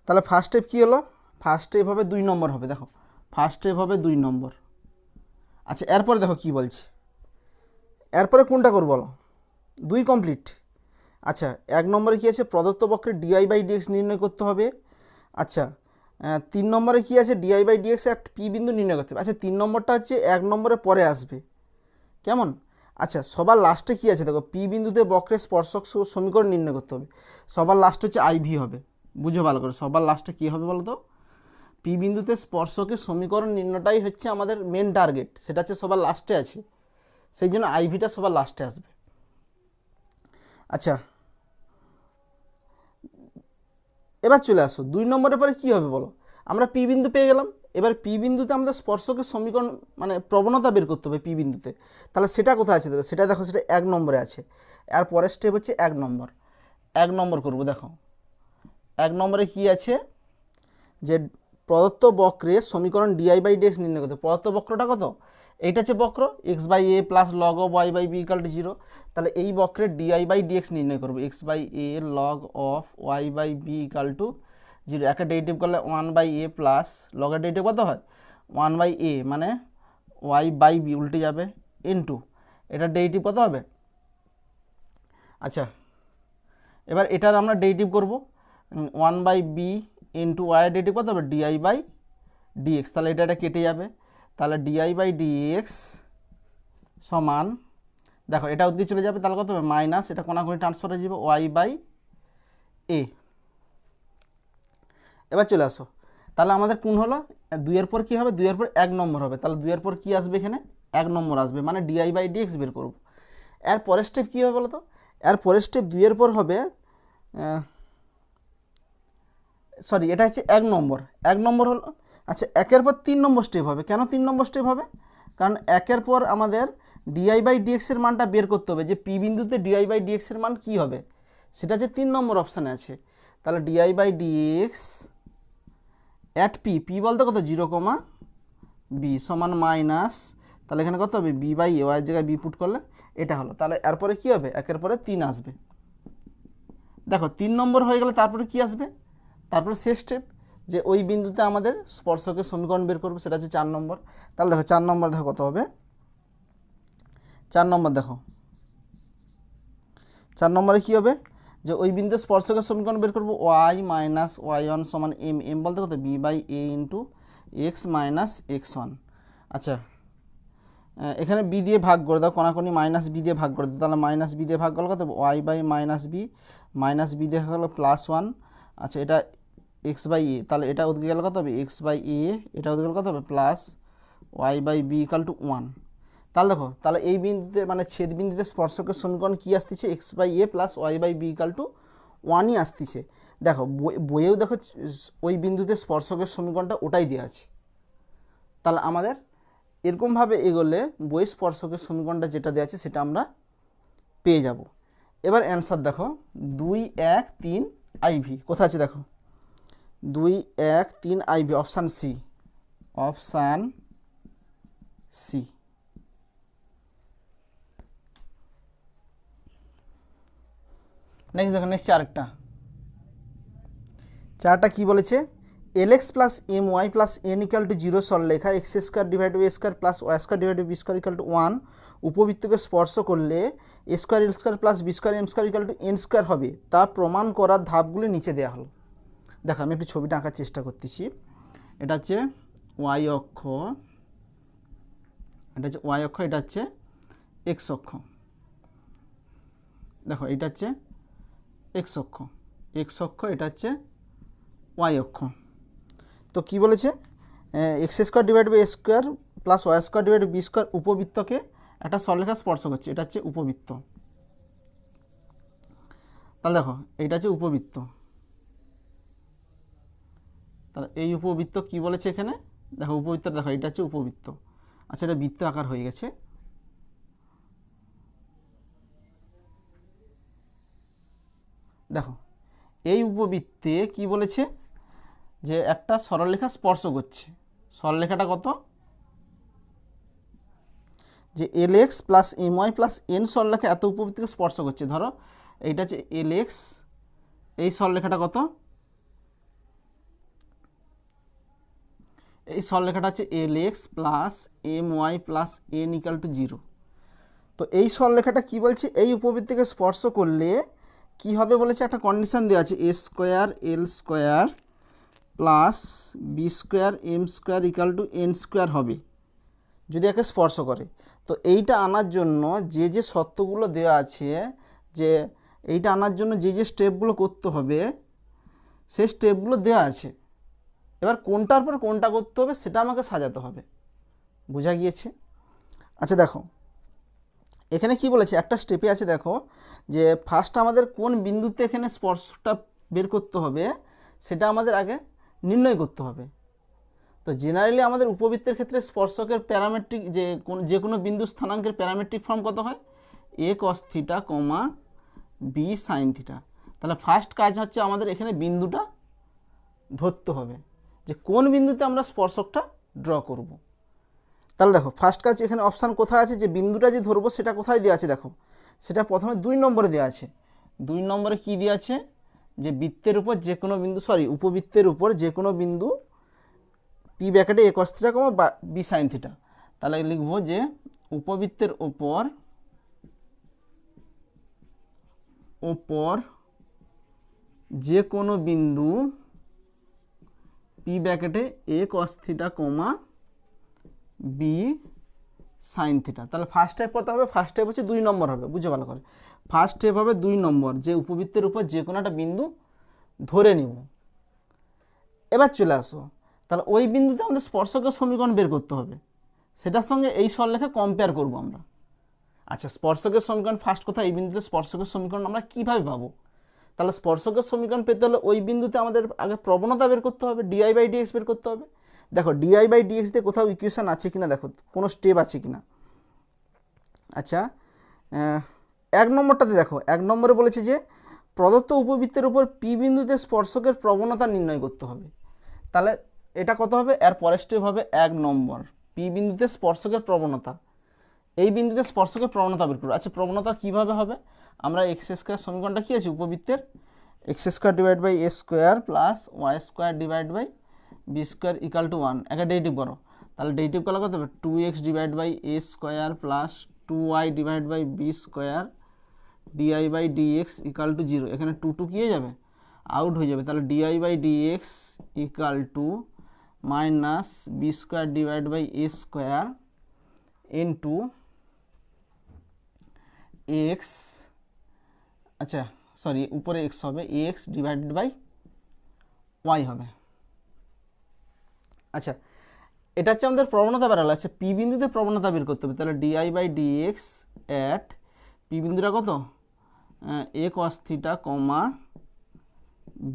Speaker 1: তাহলে ফার্স্ট স্টেপ কী হলো? ফার্স্ট স্টেপ হবে 2 নম্বর হবে। দেখো ফার্স্ট স্টেপ হবে 2 নম্বর। আচ্ছা এরপরে দেখো কি বলছে, এরপরে কোনটা করবো বলো? 2 কমপ্লিট। আচ্ছা 1 নম্বরে কী আছে? প্রদত্ত বক্রের ডিআই বাই ডিএক্স নির্ণয় করতে হবে। আচ্ছা 3 নম্বরে কী আছে? ডিআই বাই ডিএক্স একটা পি বিন্দু নির্ণয় করতে হবে। আচ্ছা 3 নম্বরটা হচ্ছে 1 নম্বরে পরে আসবে, কেমন? আচ্ছা সবার লাস্টে কী আছে? দেখো পি বিন্দুতে বক্রের স্পর্শক সমীকরণ নির্ণয় করতে হবে। সবার লাস্ট হচ্ছে আইভি হবে। বুঝো ভালো করে, সবার লাস্টে কী হবে বলো তো, পি বিন্দুতে স্পর্শকের সমীকরণ নির্ণয়টাই হচ্ছে আমাদের মেন টার্গেট, সেটা হচ্ছে সবার লাস্টে আছে, সেই জন্য আইভিটা সবার লাস্টে আসবে। আচ্ছা, এবার চলে আসো 2 নম্বরের পরে কী হবে বলো, আমরা পি বিন্দু পেয়ে গেলাম, এবার পি বিন্দুতে আমাদের স্পর্শকের সমীকরণ মানে প্রবণতা বের করতে হবে পি বিন্দুতে, তাহলে সেটা কোথায় আছে দেখো, সেটা দেখো সেটা 1 নম্বরে আছে। আর পরের স্টেপ হচ্ছে 1 নম্বর, 1 নম্বর করবো। দেখো 1 নম্বরে কি আছে, যে প্রদত্ত বক্রে সমীকরণ ডিআই বাই ডিএক্স নির্ণয় করতে। প্রদত্ত বক্রটা কত, এইটা হচ্ছে বক্র x by A plus log of Y by B equal to 0, তাহলে এই বক্রের ডিআই বাই ডিএক্স নির্ণয় করবো, x by a log of Y by B equal to 0। একটা ডেরিভেটিভ করলে 1 বাই এ প্লাস লগের ডেরিভেটিভ কত হয় 1 বাই এ, মানে ওয়াই বাই বি উল্টে যাবে, ইনটু এটার ডেরিভেটিভ কত হবে। আচ্ছা, এবার এটার আমরা ডেরিভেটিভ করব 1 by B into Y derivative কত হবে ডিআই বাই ডিএক্স, তাহলে এটা কেটে যাবে, তাহলে ডিআই বাই ডিএক্স সমান, দেখো এটা ওদিকে চলে যাবে, তাহলে কত হবে মাইনাস, এটা কোনাকুনি ট্রান্সফার হয়ে যাবে ওয়াই বাই এ। এবার চলে আসো, তাহলে আমাদের কোন হলো 2 এর পর কী হবে, 2 এর পর 1 নম্বর হবে, তাহলে 2 এর পর কী আসবে এখানে 1 নম্বর আসবে, মানে ডিআই বাই ডিএক্স বের করব। এর পরের স্টেপ কী হবে বলো তো, এর পরের স্টেপ 2 এর পর হবে, সরি এটা হচ্ছে 1 নম্বর, 1 নম্বর হলো। আচ্ছা, 1 এর পর 3 নম্বর স্টেপ হবে, কেন 3 নম্বর স্টেপ হবে, কারণ 1 এর পর আমাদের ডিআই বাই ডিএক্সের মানটা বের করতে হবে, যে পি বিন্দুতে ডিআই বাই ডিএক্সের মান কী হবে, সেটা হচ্ছে 3 নম্বর অপশানে আছে। তাহলে dy by dx at P, P বলতে কত 0, বি সমান মাইনাস, তাহলে এখানে কত হবে বি বাই এ, ওয়াইয়ের জায়গায় বি পুট করলে এটা হলো, তাহলে এরপরে কী হবে 1 এর পরে 3 আসবে। দেখো 3 নম্বর হয়ে গেলে তারপরে কি আসবে, তারপরে শেষ স্টেপ, যে ওই বিন্দুতে আমাদের স্পর্শকের সমীকরণ বের করবে, সেটা হচ্ছে 4 নম্বর। তাহলে দেখো 4 নম্বর দেখো কত হবে, 4 নম্বর দেখো 4 নম্বরে কী হবে, যে ওই বিন্দুতে স্পর্শকের সমীকরণ বের করবো ওয়াই মাইনাস ওয়াই ওয়ান সমান এম, এম বলতে কত B by A into X minus x one. আচ্ছা, এখানে বি দিয়ে ভাগ করে দাও, কোনাকুনি মাইনাস বি দিয়ে ভাগ করে দাও, তাহলে মাইনাস বি দিয়ে ভাগ করলে কত ওয়াই বাই মাইনাস বি দিয়ে গেলো +1। আচ্ছা, এটা এক্স বাই এ, তাহলে এটা ওদিকে গেলে কত হবে এক্স বাই এ, এটা ওদিকে গেলে কত হবে plus Y by B equal to 1। তাহলে দেখো, তাহলে এই বিন্দুতে মানে ছেদ বিন্দুতে স্পর্শকের সমীকরণ কী আসতেছে x by A plus Y by B equal to 1ই আসতেছে। দেখো বইয়েও দেখো ওই বিন্দুতে স্পর্শকের সমীকরণটা ওটাই দেওয়া আছে, তাহলে আমাদের এরকমভাবে এগোলে বই স্পর্শকের সমীকরণটা যেটা দেওয়া আছে সেটা আমরা পেয়ে যাব। এবার অ্যান্সার দেখো 2, 1, 3 আইভি কোথায় আছে দেখো, 2, 1, 3 IV, option C, option C. Next দেখো, নেক্সট চারটা কী বলেছে, l x plus m y plus n equal to 0 সরলরেখা x square divide by A square plus y square divide by B square equal to 1 উপবৃত্তকে স্পর্শ করলে a square l square plus B square M square equal to N square হবে, তা প্রমাণ করার ধাপগুলি নিচে দেওয়া হলো। দেখো আমি একটু ছবিটা আঁকার চেষ্টা করতেছি, এটা হচ্ছে ওয়াই অক্ষ, এটা হচ্ছে ওয়াই অক্ষ, এটা হচ্ছে এক্স অক্ষ। দেখো এটা হচ্ছে এক্স অক্ষ, এটা হচ্ছে ওয়াই অক্ষ। তো কী বলেছে, x square divide by A square plus y square divide B square উপবৃত্তকে একটা সরলরেখা স্পর্শ করছে, এটা হচ্ছে উপবৃত্ত। তাহলে দেখো এইটা হচ্ছে উপবৃত্ত, তাহলে এই উপবৃত্ত কী বলেছে এখানে, দেখো উপবৃত্ত, দেখো এটা হচ্ছে উপবৃত্ত। আচ্ছা, এটা বৃত্ত আকার হয়ে গেছে। দেখো এই উপবৃত্তে কি বলেছে, যে একটা সরলরেখা স্পর্শ করছে, সরলরেখাটা কত, যে l x plus m y plus n সরলরেখা এত উপবৃত্তকে স্পর্শ করছে। ধরো এইটা হচ্ছে এল এক্স, এই সরলরেখাটা কত, এই সরলরেখাটা হচ্ছে l x plus m y plus n equal to 0। তো এই সরলরেখাটা কী বলছে, এই উপবৃত্তকে স্পর্শ করলে কি হবে বলেছে, একটা কন্ডিশন দেওয়া আছে a square l square plus B square M square equal to N square হবে যদি একে স্পর্শ করে। তো এইটা আনার জন্য যে যে শর্তগুলো দেওয়া আছে, যে এইটা আনার জন্য যে যে স্টেপগুলো করতে হবে, সেই স্টেপগুলো দেওয়া আছে। এবার কোনটার পর কোনটা করতে হবে সেটা আমাকে সাজাতে হবে। বোঝা গিয়েছে? আচ্ছা দেখো এখানে কি বলেছে, একটা স্টেপে আছে দেখো যে ফার্স্ট আমাদের কোন বিন্দুতে এখানে স্পর্শটা বের করতে হবে সেটা আমাদের আগে নির্ণয় করতে হবে। তো জেনারেলি আমাদের উপবৃত্তের ক্ষেত্রে স্পর্শকের প্যারামেট্রিক যে কোনো বিন্দু স্থানাঙ্কের প্যারামেট্রিক ফর্ম কত হয়, a cos theta comma b sin theta. তাহলে ফার্স্ট কাজ হচ্ছে আমাদের এখানে বিন্দুটা ধরতে হবে যে কোন বিন্দুতে আমরা স্পর্শকটা ড্র করব। তাহলে দেখো ফার্স্ট কাজ এখানে অপশান কোথায় আছে, যে বিন্দুটা যে ধরবো সেটা কোথায় দেওয়া আছে দেখো, সেটা প্রথমে 2 নম্বরে দেওয়া আছে। 2 নম্বরে কি দেওয়া আছে, যে বৃত্তের উপর যে কোনো বিন্দু উপবৃত্তের উপর যে কোনো বিন্দু p ব্র্যাকেটে a cos theta comma b sin theta. তাহলে লিখব যে উপবৃত্তের উপর যে কোনো বিন্দু p ব্র্যাকেটে a cos theta comma b sin theta. তাহলে ফার্স্ট স্টেপ কত হবে, ফার্স্ট স্টেপ হচ্ছে 2 নম্বর হবে, বুঝে ভালো করে। ফার্স্ট স্টেপ হবে 2 নম্বর, যে উপবৃত্তের উপর যে কোনো একটা বিন্দু ধরে নিব। এবার চলে আসো, তাহলে ওই বিন্দুতে আমাদের স্পর্শকের সমীকরণ বের করতে হবে, সেটার সঙ্গে এই সরলরেখা কম্পেয়ার করব আমরা। আচ্ছা স্পর্শকের সমীকরণ ফার্স্ট কথা, এই বিন্দুতে স্পর্শকের সমীকরণ আমরা কীভাবে পাবো? তাহলে স্পর্শকের সমীকরণ পেতে হলে ওই বিন্দুতে আমাদের আগে প্রবণতা বের করতে হবে, di/dx বের করতে হবে। দেখো di/dx দিয়ে কোথাও ইকুয়েশন আছে কিনা দেখো, কোনো স্টেপ আছে কিনা। আচ্ছা 1 নম্বরটাতে দেখো, 1 নম্বরে বলেছে যে প্রদত্ত উপবৃত্তের উপর পি বিন্দুতে স্পর্শকের প্রবণতা নির্ণয় করতে হবে। তাহলে এটা কত হবে, এর পরের স্টেপ হবে 1 নম্বর, পি বিন্দুতে স্পর্শকের প্রবণতা। এই বিন্দুতে স্পর্শকের প্রবণতা বের করব। আচ্ছা প্রবণতা কীভাবে হবে, আমরা এক্স স্কোয়ার সমীকরণটা কী আছে উপবৃত্তের, x square divide by A square plus y square divide by B square equal to 1। একটা ডেরিভেটিভ করো, তাহলে ডেরিভেটিভ করলে কত হবে 2x divide by A square plus 2y divide by B square dy by dx equal to 0। এখানে 2 কী হয়ে যাবে, out হয়ে যাবে। তাহলে dy by dx equal to minus B square divide by A square into X, আচ্ছা sorry উপরে X হবে, X divided by Y হবে। আচ্ছা এটা হচ্ছে আমাদের প্রবণতা বেরালো। আচ্ছা পি বিন্দুতে প্রবণতা বের করতে হবে, তাহলে dy by dx at p বিন্দুটা কত, a cos theta comma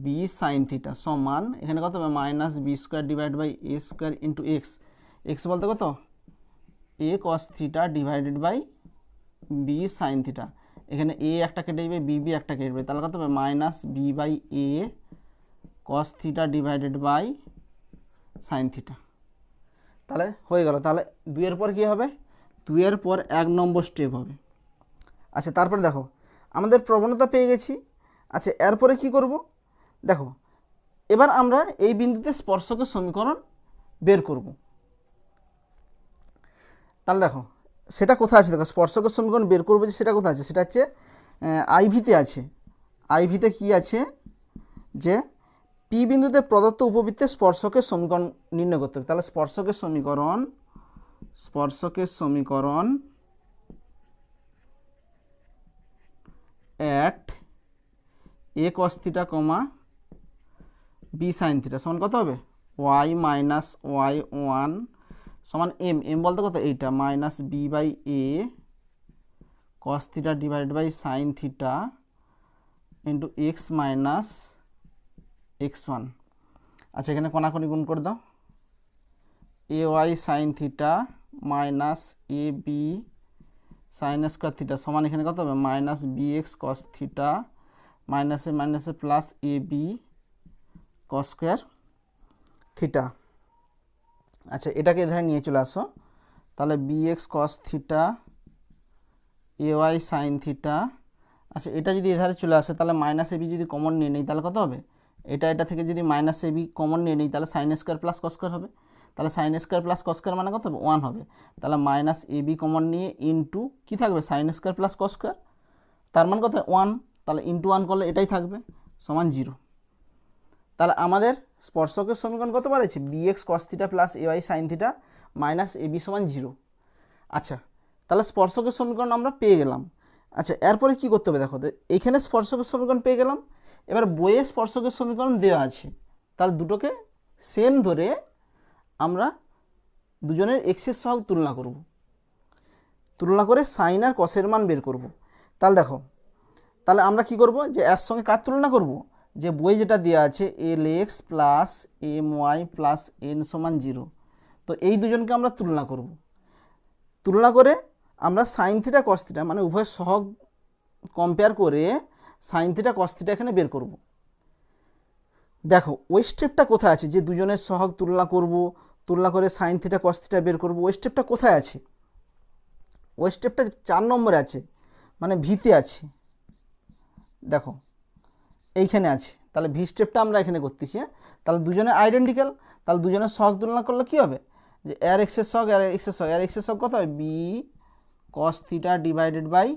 Speaker 1: B sine theta সমান এখানে কত হবে minus B square divide by A square into x. X বলতে কত, a cos theta divided by b sine theta. এখানে এ একটা কেটে যাবে, বি একটা কেটে যাবে, তাহলে কত হবে minus B by A cos theta divided by sine theta. তাহলে হয়ে গেল। তাহলে 2 এর পর কী হবে, 2 এর পর 1 নম্বর স্টেপ হবে। আচ্ছা তারপরে দেখো আমাদের প্রবণতা পেয়ে গেছি। আচ্ছা এরপরে কি করব, দেখো এবার আমরা এই বিন্দুতে স্পর্শকের সমীকরণ বের করব। তাহলে দেখো সেটা কোথায় আছে, দেখো স্পর্শকের সমীকরণ বের করবো যে সেটা কোথায় আছে, সেটা হচ্ছে আইভিতে আছে। আইভিতে কি আছে, যে পি বিন্দুতে প্রদত্ত উপবৃত্তের স্পর্শকের সমীকরণ নির্ণয় করতে হবে। তাহলে স্পর্শকের সমীকরণ at A cos theta comma B sine theta সমান কত হবে, ওয়াই মাইনাস ওয়াই 1 সমান এম, এম বলতে কত এইটা minus B by A cos theta divide by sine theta into X minus x1। আচ্ছা এখানে কোনাকুনি গুণ করে দাও, A Y sine theta minus A B sine square theta সমান এখানে কত হবে minus B x cos theta মাইনাসে plus A B cos square theta. আচ্ছা এটাকে এধারে নিয়ে চলে আসো, তাহলে B x cos theta A Y sine theta. আচ্ছা এটা যদি এধারে চলে আসে তাহলে মাইনাস এ বি যদি কমন নিয়ে নিই তাহলে কত হবে, এটা থেকে যদি মাইনাস এ বি কমন নিয়ে নিই তাহলে sine square plus cos square হবে। তাহলে sine square plus cos square মানে কত হবে 1 হবে। তাহলে মাইনাস এ বি কমন নিয়ে ইন্টু কী থাকবে sine square plus cos square, তার মান কত 1, তাহলে ইন্টু 1 করলে এটাই থাকবে সমান 0। তাহলে আমাদের স্পর্শকের সমীকরণ কত বাড়াইছে, b x cos theta plus a Y sine theta minus A b সমান 0। আচ্ছা তাহলে স্পর্শকের সমীকরণ আমরা পেয়ে গেলাম। আচ্ছা এরপরে কি করতে হবে, দেখো এইখানে স্পর্শকের সমীকরণ পেয়ে গেলাম, এবার বইয়ে স্পর্শকের সমীকরণ দেওয়া আছে, তাহলে দুটোকে সেম ধরে আমরা দুজনের এক্সের সহগ তুলনা করব, তুলনা করে সাইন আর কসের মান বের করব। তাহলে দেখো, তাহলে আমরা কি করব, যে এর সঙ্গে কার তুলনা করব, যে বই যেটা দেওয়া আছে l x plus m y plus n সমান 0, তো এই দুজনকে আমরা তুলনা করব। তুলনা করে আমরা সাইন থিটা কস থিটা মানে উভয় সহগ কম্পেয়ার করে সাইন থিটা কস থিটা এখানে বের করব। দেখো ওই স্টেপটা কোথায় আছে, যে দুজনের সহগ তুলনা করব, তুলনা করে সাইন থিটা কস থিটা বের করব, ওই স্টেপটা কোথায় আছে? ওই স্টেপটা 4 নম্বরে আছে, মানে ভিতে আছে। দেখো এইখানে আছে, তাহলে ভি স্টেপটা আমরা এখানে করতেছি। তাহলে দুজনে আইডেন্টিক্যাল, তাহলে দুজনের সহগ তুলনা করলে কী হবে, যে এর এক্সের সহগ এর এক্সের সহগ, এর এক্সের সহগ কত হবে b cos theta divided by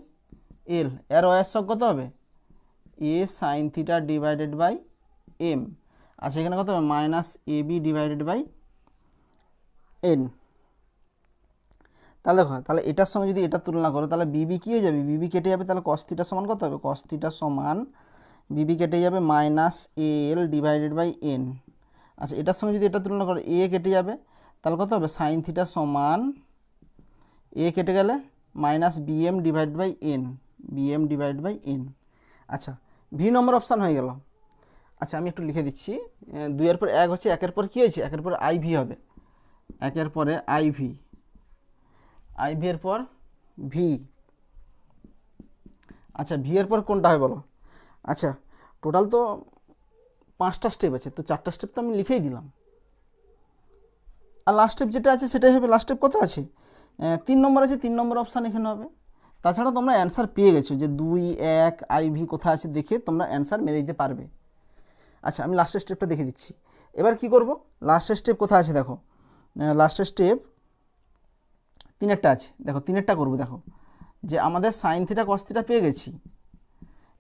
Speaker 1: l, এর ওয়াইয়ের সহগ কত হবে a sine theta divided by m, আচ্ছা এখানে কত হবে minus A b divided by n. তাহলে দেখো, তাহলে এটার সঙ্গে যদি এটা তুলনা করো তাহলে বিবি কী হয়ে যাবে, বিবি কেটে যাবে, তাহলে কস থিটা সমান কত হবে, কস থিটা সমান বিবি কেটে যাবে minus L divided by N. আচ্ছা এটার সঙ্গে যদি এটা তুলনা করো এ কেটে যাবে, তাহলে কত হবে সাইন থিটা সমান এ কেটে গেলে minus B M divide by N, B M divide by N. আচ্ছা ভি নম্বর অপশান হয়ে গেল। আচ্ছা আমি একটু লিখে দিচ্ছি, 2 পর 1 হচ্ছে, 1 পর কী হয়েছে, 1 পর আই ভি হবে, 1 পরে আই ভি, আই ভি এর পর ভি। আচ্ছা ভি এর পর কোনটা হয় বলো? আচ্ছা টোটাল তো 5টা স্টেপ আছে, তো 4টা স্টেপ তো আমি লিখেই দিলাম, আর লাস্ট স্টেপ যেটা আছে সেটাই হবে। লাস্ট স্টেপ কত আছে, 3 নম্বর আছে, 3 নম্বর অপশান এখানে হবে। তাছাড়া তোমরা অ্যান্সার পেয়ে গেছো, যে 2, 1 আই ভি কোথায় আছে দেখে তোমরা অ্যান্সার মেরে দিতে পারবে। আচ্ছা আমি লাস্টের স্টেপটা দেখে দিচ্ছি। এবার কি করব, লাস্টের স্টেপ কোথায় আছে দেখো, লাস্টের স্টেপ 3টা আছে, দেখো 3টা করবো। দেখো যে আমাদের সাইন থিটা কস থিটা পেয়ে গেছি,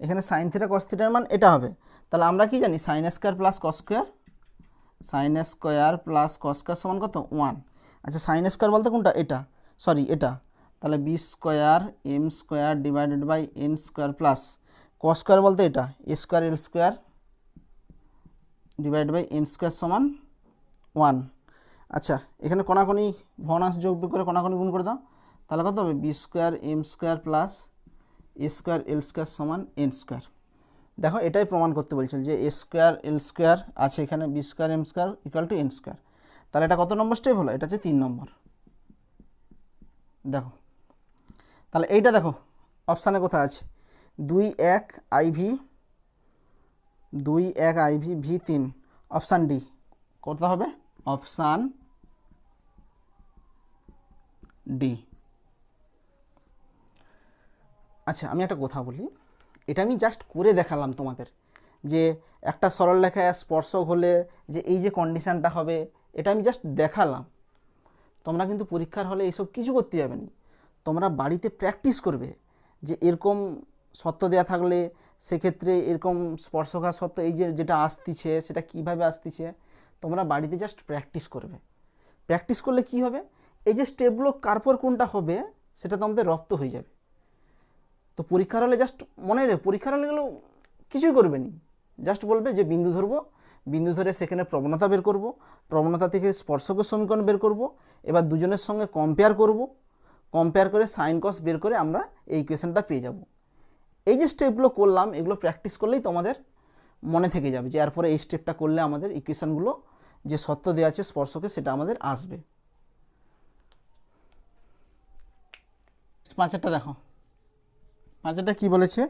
Speaker 1: এখানে সাইন থিটা কস থিটার মান এটা হবে। তাহলে আমরা কি জানি, sine square plus cos square, sine square plus cos square সমান কত 1। আচ্ছা সাইন স্কোয়ার বলতে কোনটা, এটা সরি এটা, তাহলে b square M square divided by n square plus cos square বলতে এটা a square l square divide by n square সমান 1। আচ্ছা এখানে কোনাকুনি ভগ্নাংশ যোগ করে কোনাকুনি গুণ করে দাও, তাহলে কত হবে b square M square plus a square l square সমান এন স্কোয়ার। দেখো এটাই প্রমাণ করতে বলছিল, যে এ স্কোয়ার এল স্কোয়ার আছে এখানে, B square M square equal to N square. তাহলে এটা কত নম্বর স্টেপ হলো, এটা হচ্ছে 3 নম্বর। দেখো তাহলে এইটা দেখো অপশানে কোথায় আছে, 2, 1 I V, 2, 1 I V, V 3, option D করতে হবে, অপশান ডি। আচ্ছা আমি একটা কথা বলি, এটা আমি জাস্ট করে দেখালাম তোমাদের, যে একটা সরলরেখায় স্পর্শক হলে যে এই যে কন্ডিশানটা হবে, এটা আমি জাস্ট দেখালাম। তোমরা কিন্তু পরীক্ষার হলে এইসব কিছু করতে যাবে না, তোমরা বাড়িতে প্র্যাকটিস করবে, যে এরকম সত্য দেওয়া থাকলে সেক্ষেত্রে এরকম স্পর্শকার সত্য এই যে যেটা আসতিছে সেটা কিভাবে আসতিছে, তোমরা বাড়িতে জাস্ট প্র্যাকটিস করবে। প্র্যাকটিস করলে কি হবে, এই যে স্টেপগুলো কার পর কোনটা হবে সেটা তোমাদের রপ্ত হয়ে যাবে। তো পরীক্ষার হলে জাস্ট মনে রে, পরীক্ষার হলে গেলেও কিছুই করবে নি, জাস্ট বলবে যে বিন্দু ধরবো, বিন্দু ধরে সেখানে প্রবণতা বের করব, প্রবণতা থেকে স্পর্শকের সমীকরণ বের করব, এবার দুজনের সঙ্গে কম্পেয়ার করব, কম্পেয়ার করে সাইন কস বের করে আমরা এই ইকুয়েশনটা পেয়ে যাব। এই যে স্টেপগুলো করলাম এগুলো প্র্যাকটিস করলেই তোমাদের মনে থেকে যাবে, যে এরপরে এই স্টেপটা করলে আমাদের ইকুয়েশনগুলো যে সত্য দেওয়া আছে স্পর্শকে সেটা আমাদের আসবে। 5টা দেখো, 5টা কি বলেছে,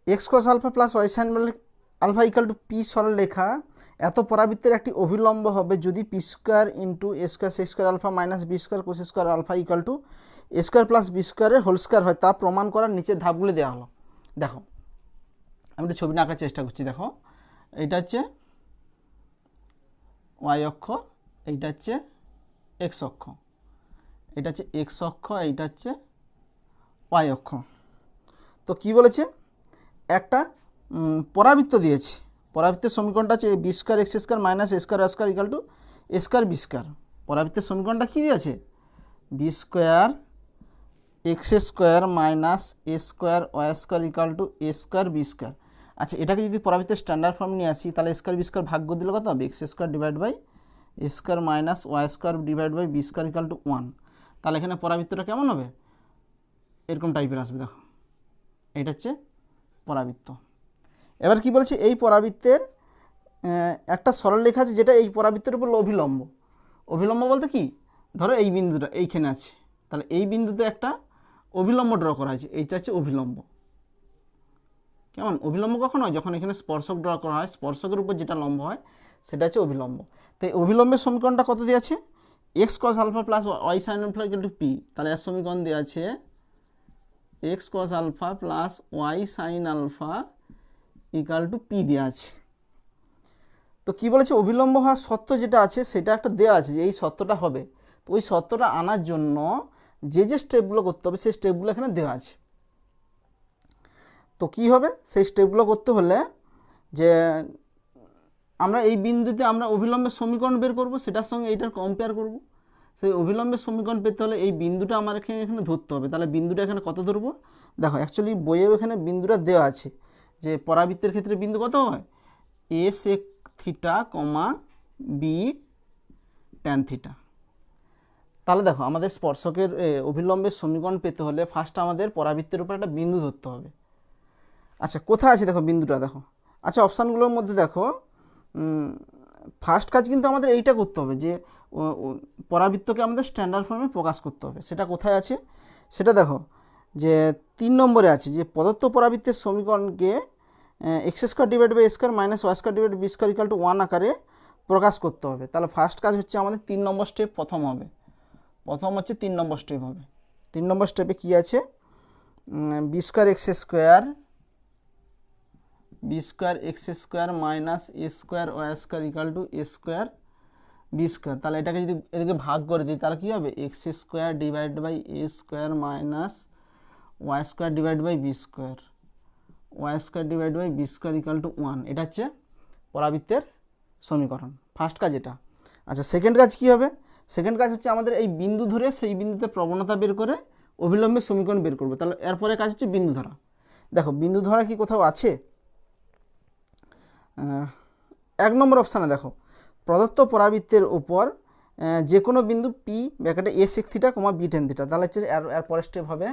Speaker 1: X cos alpha plus Y sine alpha equal to P সরলরেখা এত পরাবৃত্তের একটি অভিলম্ব হবে যদি P square into A square C square alpha minus B square cos square alpha equal to A square plus B স্কোয়ারের হোল স্কোয়ার হয়, তা প্রমাণ করার নিচের ধাপগুলি দেওয়া হলো। দেখো আমি একটু ছবিটা আঁকার চেষ্টা করছি। দেখো এইটা হচ্ছে ওয়াই অক্ষ, এইটা হচ্ছে এক্স অক্ষ, এটা হচ্ছে এক্স অক্ষ, এইটা হচ্ছে ওয়াই অক্ষ। তো কি বলেছে, একটা পরাবৃত্ত দিয়েছে, পরাবৃত্তের সমীকরণটা হচ্ছে b square x square minus A square square equal to A square B square. পরাবৃত্তের সমীকরণটা কী দিয়েছে, b square x square minus A square Y square equal to A square B square. আচ্ছা, এটাকে যদি পরাবৃত্তের স্ট্যান্ডার্ড ফর্ম নিয়ে আসি, তাহলে স্কোয়ার বি স্কোয়ার ভাগ করে দিলে কত হবে? X square divide by A square minus Y square divide by B square equal to 1। তাহলে এখানে পরাবৃত্তটা কেমন হবে? এরকম টাইপের আসবে। দেখো, এটা হচ্ছে পরাবৃত্ত। এবার কি বলছে, এই পরাবৃত্তের একটা সরলরেখা আছে যেটা এই পরাবৃত্তের উপর অভিলম্ব। অভিলম্ব বলতে কি, ধরো এই বিন্দুটা এইখানে আছে, তাহলে এই বিন্দুতে একটা অভিলম্ব ড্র করা হয়েছে, এইটা হচ্ছে অভিলম্ব। কেমন? অভিলম্ব কখন হয়? যখন এখানে স্পর্শক ড্র করা হয়, স্পর্শকের উপর যেটা লম্ব হয় সেটা হচ্ছে অভিলম্ব। তো এই অভিলম্বের সমীকরণটা কত দেওয়া আছে? X cos alpha plus Y sine alpha equal to P. তাহলে এর সমীকরণ দেওয়া আছে X cos alpha plus Y sine alpha equal to P দেওয়া আছে। তো কী বলেছে, অভিলম্ব হওয়ার শর্ত যেটা আছে সেটা একটা দেওয়া আছে যে এই শর্তটা হবে। তো ওই শর্তটা আনার জন্য যে যে স্টেপগুলো করতে হবে সেই স্টেপগুলো এখানে দেওয়া আছে। তো কী হবে, সেই স্টেপগুলো করতে হলে যে আমরা এই বিন্দুতে আমরা অভিলম্বের সমীকরণ বের করব, সেটার সঙ্গে এইটার কম্পেয়ার করব। সেই অভিলম্বের সমীকরণ পেতে হলে এই বিন্দুটা আমার এখানে ধরতে হবে। তাহলে বিন্দুটা এখানে কত ধরবো? দেখো, অ্যাকচুয়ালি বইয়েও এখানে বিন্দুটা দেওয়া আছে যে পরাবৃত্তের ক্ষেত্রে বিন্দু কত হয়? A sec theta comma b tan theta. তাহলে দেখো, আমাদের স্পর্শকের অভিলম্বের সমীকরণ পেতে হলে ফার্স্ট আমাদের পরাবৃত্তের উপর একটা বিন্দু ধরতে হবে। আচ্ছা, কোথায় আছে দেখো বিন্দুটা? দেখো, আচ্ছা, অপশানগুলোর মধ্যে দেখো, ফার্স্ট কাজ কিন্তু আমাদের এইটা করতে হবে যে পরাবৃত্তকে আমাদের স্ট্যান্ডার্ড ফর্মে প্রকাশ করতে হবে। সেটা কোথায় আছে? সেটা দেখো যে 3 নম্বরে আছে যে প্রদত্ত পরাবৃত্তের সমীকরণকে X square divide by square minus Y square divide B square equal to 1 আকারে প্রকাশ করতে হবে। তাহলে ফার্স্ট কাজ হচ্ছে আমাদের 3 নম্বর স্টেপ প্রথম হবে। প্রথম হচ্ছে 3 নম্বর স্টেপ হবে। 3 নম্বর স্টেপে কী আছে? B square x square B square x square minus A square Y square equal to A square B square. তাহলে এটাকে যদি এদিকে ভাগ করে দিই তাহলে কী হবে? X square divide by A square minus Y square divide by B square Y square divide by B square equal to 1। এটা হচ্ছে পরাবৃত্তের সমীকরণ, ফার্স্ট কাজ এটা। আচ্ছা, সেকেন্ড কাজ কী হবে? সেকেন্ড কাজ হচ্ছে আমাদের এই বিন্দু ধরে সেই বিন্দুতে প্রবণতা বের করে অভিলম্বের সমীকরণ বের করবো। তাহলে এরপরে কাজ হচ্ছে বিন্দু ধরা। দেখো, বিন্দু ধরা কি কোথাও আছে? 1 নম্বর অপশানে দেখো, প্রদত্ত পরাবৃত্তের উপর যে কোনো বিন্দু পি ব্র্যাকেটে a sec theta comma b tan theta. তাহলে হচ্ছে এর পরের স্টেপ হবে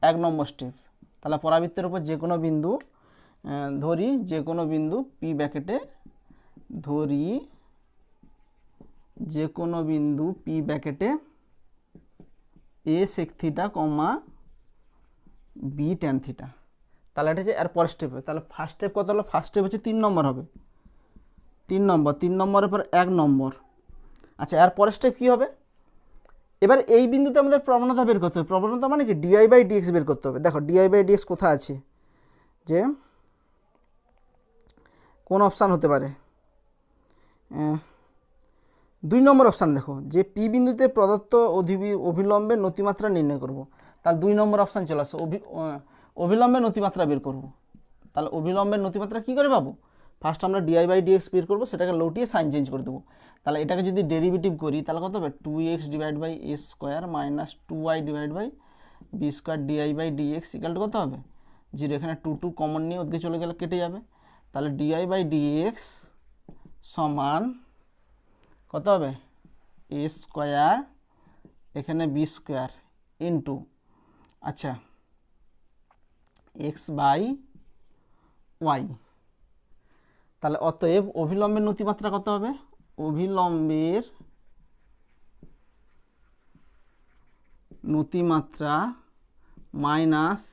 Speaker 1: 1 নম্বর স্টেপ। তাহলে পরাবৃত্তের উপর যে কোনো বিন্দু ধরি, যে কোনো বিন্দু পি ব্র্যাকেটে ধরি, যে কোনো বিন্দু পি ব্র্যাকেটে a sec theta comma b tan theta. তাহলে এটা হচ্ছে এর পরের স্টেপ হবে। তাহলে ফার্স্ট স্টেপ কত হলো? ফার্স্ট স্টেপ হচ্ছে 3 নম্বর হবে। 3 নম্বর, 3 নম্বরের পর 1 নম্বর। আচ্ছা, এর পরের স্টেপ কী হবে? এবার এই বিন্দুতে আমাদের প্রবণতা বের করতে হবে। প্রবণতা মানে কি? ডিআই বাই ডিএক্স বের করতে হবে। দেখো, ডিআই বাই ডিএক্স কোথায় আছে? যে কোন অপশান হতে পারে? 2 নম্বর অপশান। দেখো, যে পি বিন্দুতে প্রদত্ত অভিলম্বের নতিমাত্রা নির্ণয় করব। তাহলে 2 নম্বর অপশান চলে আসে, অভিলম্বের নতিমাত্রা বের করব। তাহলে অভিলম্বের নতিমাত্রা কী করে পাবো? ফার্স্ট আমরা ডিআই বাই ডিএক্স বের করবো, সেটাকে লটিয়ে সাইন চেঞ্জ করে দেবো। তাহলে এটাকে যদি ডেরিভেটিভ করি তাহলে কত হবে? 2x divide by A square minus 2y divide by B square dy by dx equal to কত হবে? 0। এখানে 2 কমন নিয়ে ওদিকে চলে গেলে কেটে যাবে। তাহলে ডিআই বাই ডিএক্স সমান কত হবে? এ স্কোয়ার, এখানে বি স্কোয়ার ইন্টু, আচ্ছা, এক্স বাই ওয়াই। তাহলে অতএব অভিলম্বের নতিমাত্রা কত হবে? অভিলম্বের নতিমাত্রা মাইনাস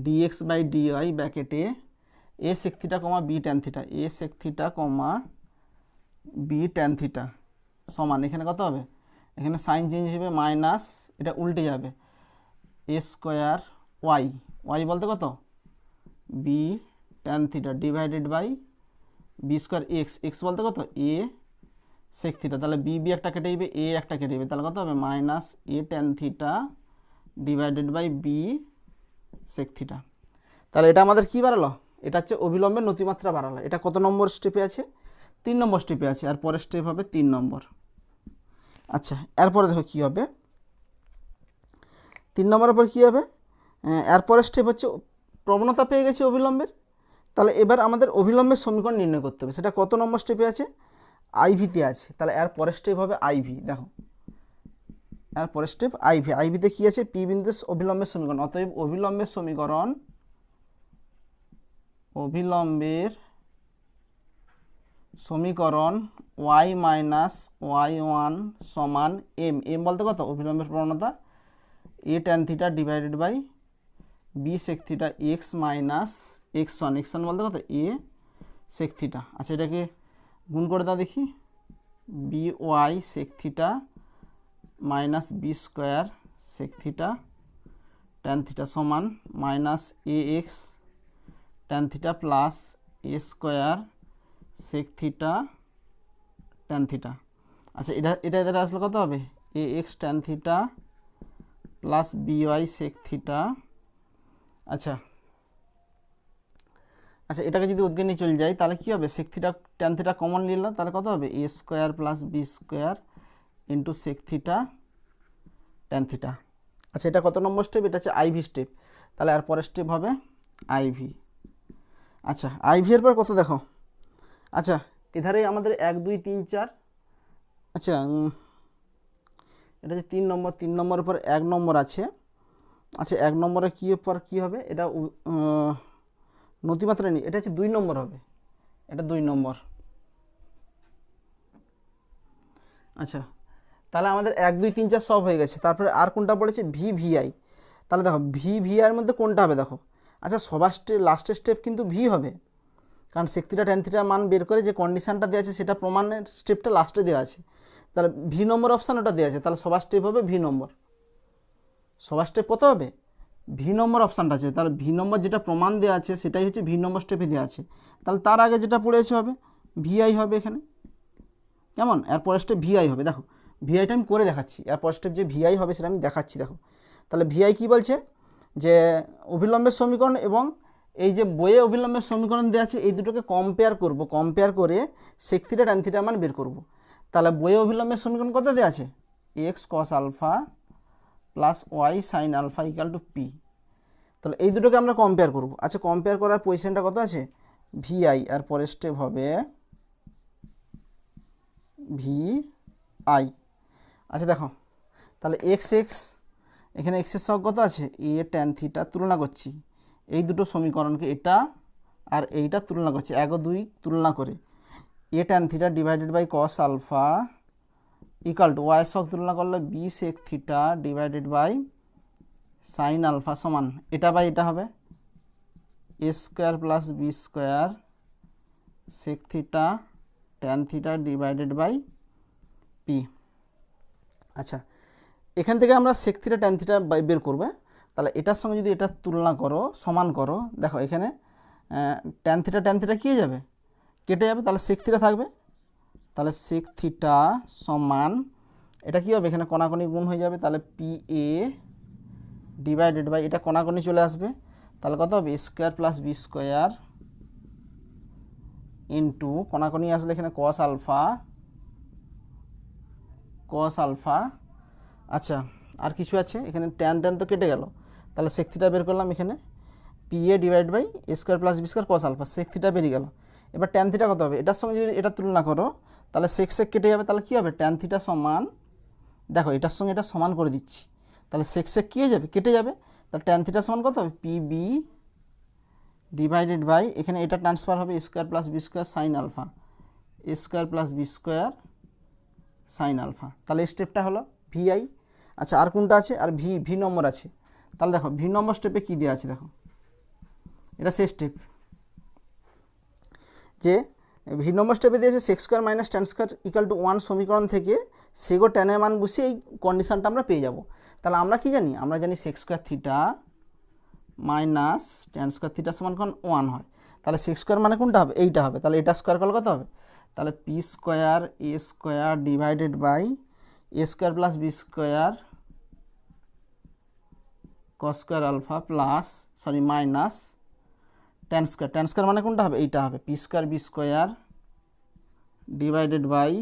Speaker 1: ডিএক্স বাই ডিওয়াই ব্র্যাকেটে a sec theta comma b tan theta, a sec theta comma b tan theta সমান, এখানে কত হবে? এখানে সাইন চেঞ্জ হিসেবে মাইনাস, এটা উল্টে যাবে, এ স্কোয়ার ওয়াই, ওয়াই বলতে কত? B tan theta divided by B square X, x বলতে কত? এ সেক থিটা। তাহলে বি বি একটা কেটে যাবে, এ একটা কেটে যাবে, তাহলে কত হবে? Minus A tan theta divided by B sec theta. তাহলে এটা আমাদের কি বাড়ালো? এটা হচ্ছে অভিলম্বের নতিমাত্রা বাড়ালো। এটা কত নম্বর স্টেপে আছে? 3 নম্বর স্টেপে আছে। আর পরের স্টেপ হবে 3 নম্বর। আচ্ছা, এরপরে দেখো কী হবে? 3 নম্বরের পর কী হবে? এরপরের স্টেপ হচ্ছে প্রবণতা পেয়ে গেছি অভিলম্বের। তাহলে এবার আমাদের অভিলম্বের সমীকরণ নির্ণয় করতে হবে। সেটা কত নম্বর স্টেপে আছে? আইভিতে আছে। তাহলে এর পরের স্টেপ হবে আইভি। দেখো এর পরের স্টেপ আইভি। আইভিতে কী আছে? পি বিন্দুতে অভিলম্বের সমীকরণ। অতএব অভিলম্বের সমীকরণ ওয়াই মাইনাস ওয়াই ওয়ান সমান এম। এম বলতে কত? অভিলম্বের প্রবণতা a tan theta divided by B sec theta x minus x one বলতে কত? এ সেক থিটা। আচ্ছা এটাকে গুণ করে দাও দেখি। B Y sec theta minus B square sec theta tan theta সমান minus a x tan theta plus a square sec theta tan theta. আচ্ছা এটা এদের আসলে কত হবে? A x tan theta plus B Y sec theta. আচ্ছা এটাকে যদি উদ্গে নিয়ে চলে যাই তাহলে কী হবে? Sec theta tan theta common নিলাম, তাহলে কত হবে? এ square plus B square into sec theta tan theta. আচ্ছা এটা কত নম্বর স্টেপ? এটা হচ্ছে আইভি স্টেপ। তাহলে আর পরের স্টেপ হবে আইভি। আচ্ছা আইভি এর পর কত দেখো? আচ্ছা এধারে আমাদের 1 2 3 4। আচ্ছা এটা হচ্ছে 3 নম্বর। 3 নম্বরের পর 1 নম্বর আছে। আচ্ছা 1 নম্বরে কী হবে? এটা নতিমাত্রা নেই, এটা হচ্ছে 2 নম্বর হবে। এটা 2 নম্বর। আচ্ছা তাহলে আমাদের 1 2 3 4 সব হয়ে গেছে। তারপরে আর কোনটা পড়েছে? V VI. তাহলে দেখো ভি ভিআইয়ের মধ্যে কোনটা হবে দেখো। আচ্ছা সবার লাস্টের স্টেপ কিন্তু ভি হবে, কারণ সেক থিটা ট্যান থিটার মান বের করে যে কন্ডিশনটা দেওয়া আছে সেটা প্রমাণের স্টেপটা লাস্টে দেওয়া আছে। তাহলে ভি নম্বর অপশান ওটা দেওয়া আছে। তাহলে সবার স্টেপ হবে ভি নম্বর। সবার স্টেপ কত হবে? ভি নম্বর অপশানটা আছে। তাহলে ভি নম্বর যেটা প্রমাণ দেওয়া আছে সেটাই হচ্ছে ভি নম্বর স্টেপে দেওয়া আছে। তাহলে তার আগে যেটা পড়েছে হবে ভিআই হবে এখানে। কেমন? এরপরের স্টেপ ভিআই হবে। দেখো ভিআইটা আমি করে দেখাচ্ছি। এরপর স্টেপ যে ভিআই হবে সেটা আমি দেখাচ্ছি। দেখো তাহলে ভিআই কী বলছে? যে অভিলম্বের সমীকরণ এবং এই যে বইয়ে অভিলম্বের সমীকরণ দেওয়া আছে এই দুটোকে কম্পেয়ার করব। কম্পেয়ার করে সেক থিটা ট্যান থিটার মান বের করব। তাহলে বইয়ে অভিলম্বের সমীকরণ কত দেওয়া আছে? X cos alpha plus Y sine alpha equal to P. তাহলে এই দুটোকে আমরা কম্পেয়ার করব। আচ্ছা কম্পেয়ার করার পজিশনটা কত আছে? ভিআই। আর পরের স্টেপ হবে ভি আই। আচ্ছা দেখো তাহলে এক্স এক্স এখানে এক্সের সহগ কত আছে? এ ট্যান থিটা। তুলনা করছি এই দুটো সমীকরণকে, এটা আর এইটা তুলনা করছি 1 ও 2 তুলনা করে। A tan theta divided by cos alpha equal to y সহগ তুলনা করলে b sec theta divided by sine alpha সমান এটা বাই এটা হবে এ square plus B square sec theta tan theta divided by p. আচ্ছা এখান থেকে আমরা সেক থিটা ট্যান থিটা বের করবে। তাহলে এটার সঙ্গে যদি এটা তুলনা করো, সমান করো, দেখো এখানে ট্যান থিটা কী হয়ে যাবে? কেটে যাবে। তাহলে সেক থিটা থাকবে। তাহলে সেক থিটা সমান এটা কী হবে? এখানে কোণাকোণি গুণ হয়ে যাবে। তাহলে পি এ ডিভাইডেড বাই এটা কোণাকোণি চলে আসবে। তাহলে কত হবে? Square plus B square into কোণাকোণি আসলে এখানে কস আলফা। আচ্ছা আর কিছু আছে এখানে? ট্যান তো কেটে গেল। তাহলে সেক থিটা বের করলাম এখানে P A divide by A square plus B square cos alpha. Sec theta বেরিয়ে গেল। এবার ট্যান থিটা কত হবে? এটার সঙ্গে যদি এটা তুলনা করো তাহলে সেক কেটে যাবে। তাহলে কী হবে? ট্যান থিটা সমান, দেখো এটার সঙ্গে এটা সমান করে দিচ্ছি। তাহলে সেক কী হয়ে যাবে? কেটে যাবে। তাহলে ট্যান থিটা সমান কত হবে? পি বি ডিভাইডেড বাই এখানে এটা ট্রান্সফার হবে square plus B square sine alpha, square plus B square sine alpha. তাহলে এই স্টেপটা হলো ভিআই। আচ্ছা আর কোনটা আছে? আর ভি নম্বর আছে। তাহলে দেখো ভি নম্বর স্টেপে কী দেওয়া আছে? দেখো এটা সেই স্টেপ যে ভি নম্বর স্টেপে দিয়েছে sec square minus tan square equal to 1 সমীকরণ থেকে সেক ও ট্যানের মান বসিয়ে এই কন্ডিশনটা আমরা পেয়ে যাব। তাহলে আমরা কি জানি? আমরা জানি sec square theta minus tan square theta সমান 1 হয়। তাহলে সেক স্কোয়ার মানে কোনটা হবে? এইটা হবে। তাহলে এটা স্কোয়ার করলে কত হবে? তাহলে P square A square divided by A square plus B square cos square alpha plus minus tan square মানে কোনটা হবে? এইটা হবে P square B square divided by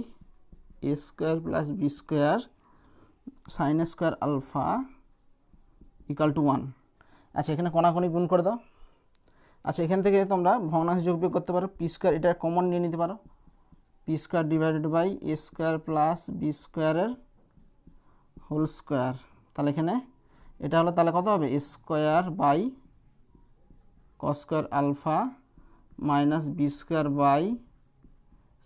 Speaker 1: A square plus B square sine square alpha equal to 1। আচ্ছা এখানে কোণাকোণি গুণ করে দাও। আচ্ছা, এখান থেকে তোমরা ভগ্নাংশ যোগ বিয়োগ করতে পারো। পি স্কোয়ার এটা কমন নিয়ে নিতে পারো, P square divided by A square plus B স্কোয়ারের হোল স্কোয়ার। তাহলে এখানে এটা হলো, তাহলে কত হবে, এ square by cos square alpha minus B square by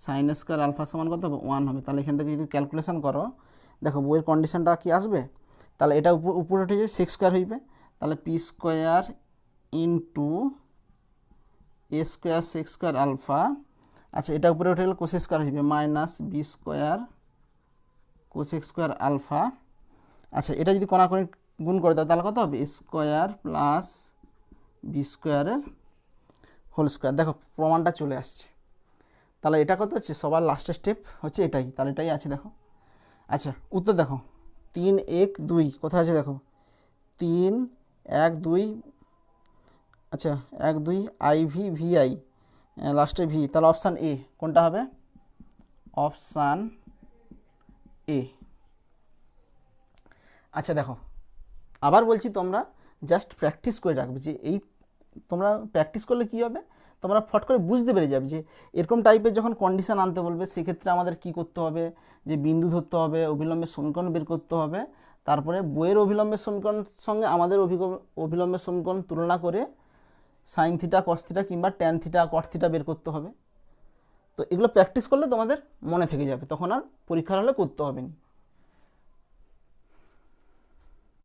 Speaker 1: sine square alpha সমান কত হবে, 1 হবে। তাহলে এখান থেকে যদি ক্যালকুলেশন করো, দেখো বইয়ের কন্ডিশনটা কি আসবে, তাহলে এটা উপরে উঠে যাবে, সেক্স স্কোয়ার হইবে। তাহলে P square into A square sec square alpha, আচ্ছা এটা উপরে উঠে গেলে কোসেক স্কোয়ার হইবে minus B square cosec square alpha. আচ্ছা এটা যদি কোনাকুনি গুণ করে দাও তাহলে কত হবে, স্কোয়ার প্লাস বি স্কোয়ারের হোল স্কোয়ার। দেখো প্রমাণটা চলে আসছে। তাহলে এটা কত হচ্ছে, সবার লাস্টের স্টেপ হচ্ছে এটাই, তাহলে এটাই আছে দেখো। আচ্ছা উত্তর দেখো, 3 1 2 কোথায় আছে দেখো, 3 1 2, আচ্ছা 1 2 আই ভি ভি আই লাস্টে ভি, তাহলে অপশান এ কোনটা হবে, অপশান এ। আচ্ছা দেখো আবার বলছি, তোমরা জাস্ট প্র্যাকটিস করে রাখবে, যে এই তোমরা প্র্যাকটিস করলে কী হবে, তোমরা ফট করে বুঝতে পেরে যাবে যে এরকম টাইপের যখন কন্ডিশন আনতে বলবে সেক্ষেত্রে আমাদের কি করতে হবে, যে বিন্দু ধরতে হবে, অভিলম্বের সমীকরণ বের করতে হবে, তারপরে বইয়ের অভিলম্বের সমীকরণ সঙ্গে আমাদের অভিলম্বের সমীকরণ তুলনা করে সাইন থিটা কস থিটা কিংবা ট্যান থিটা কট থিটা বের করতে হবে। তো এগুলো প্র্যাকটিস করলে তোমাদের মনে থেকে যাবে, তখন আর পরীক্ষার হলে করতে হবে না।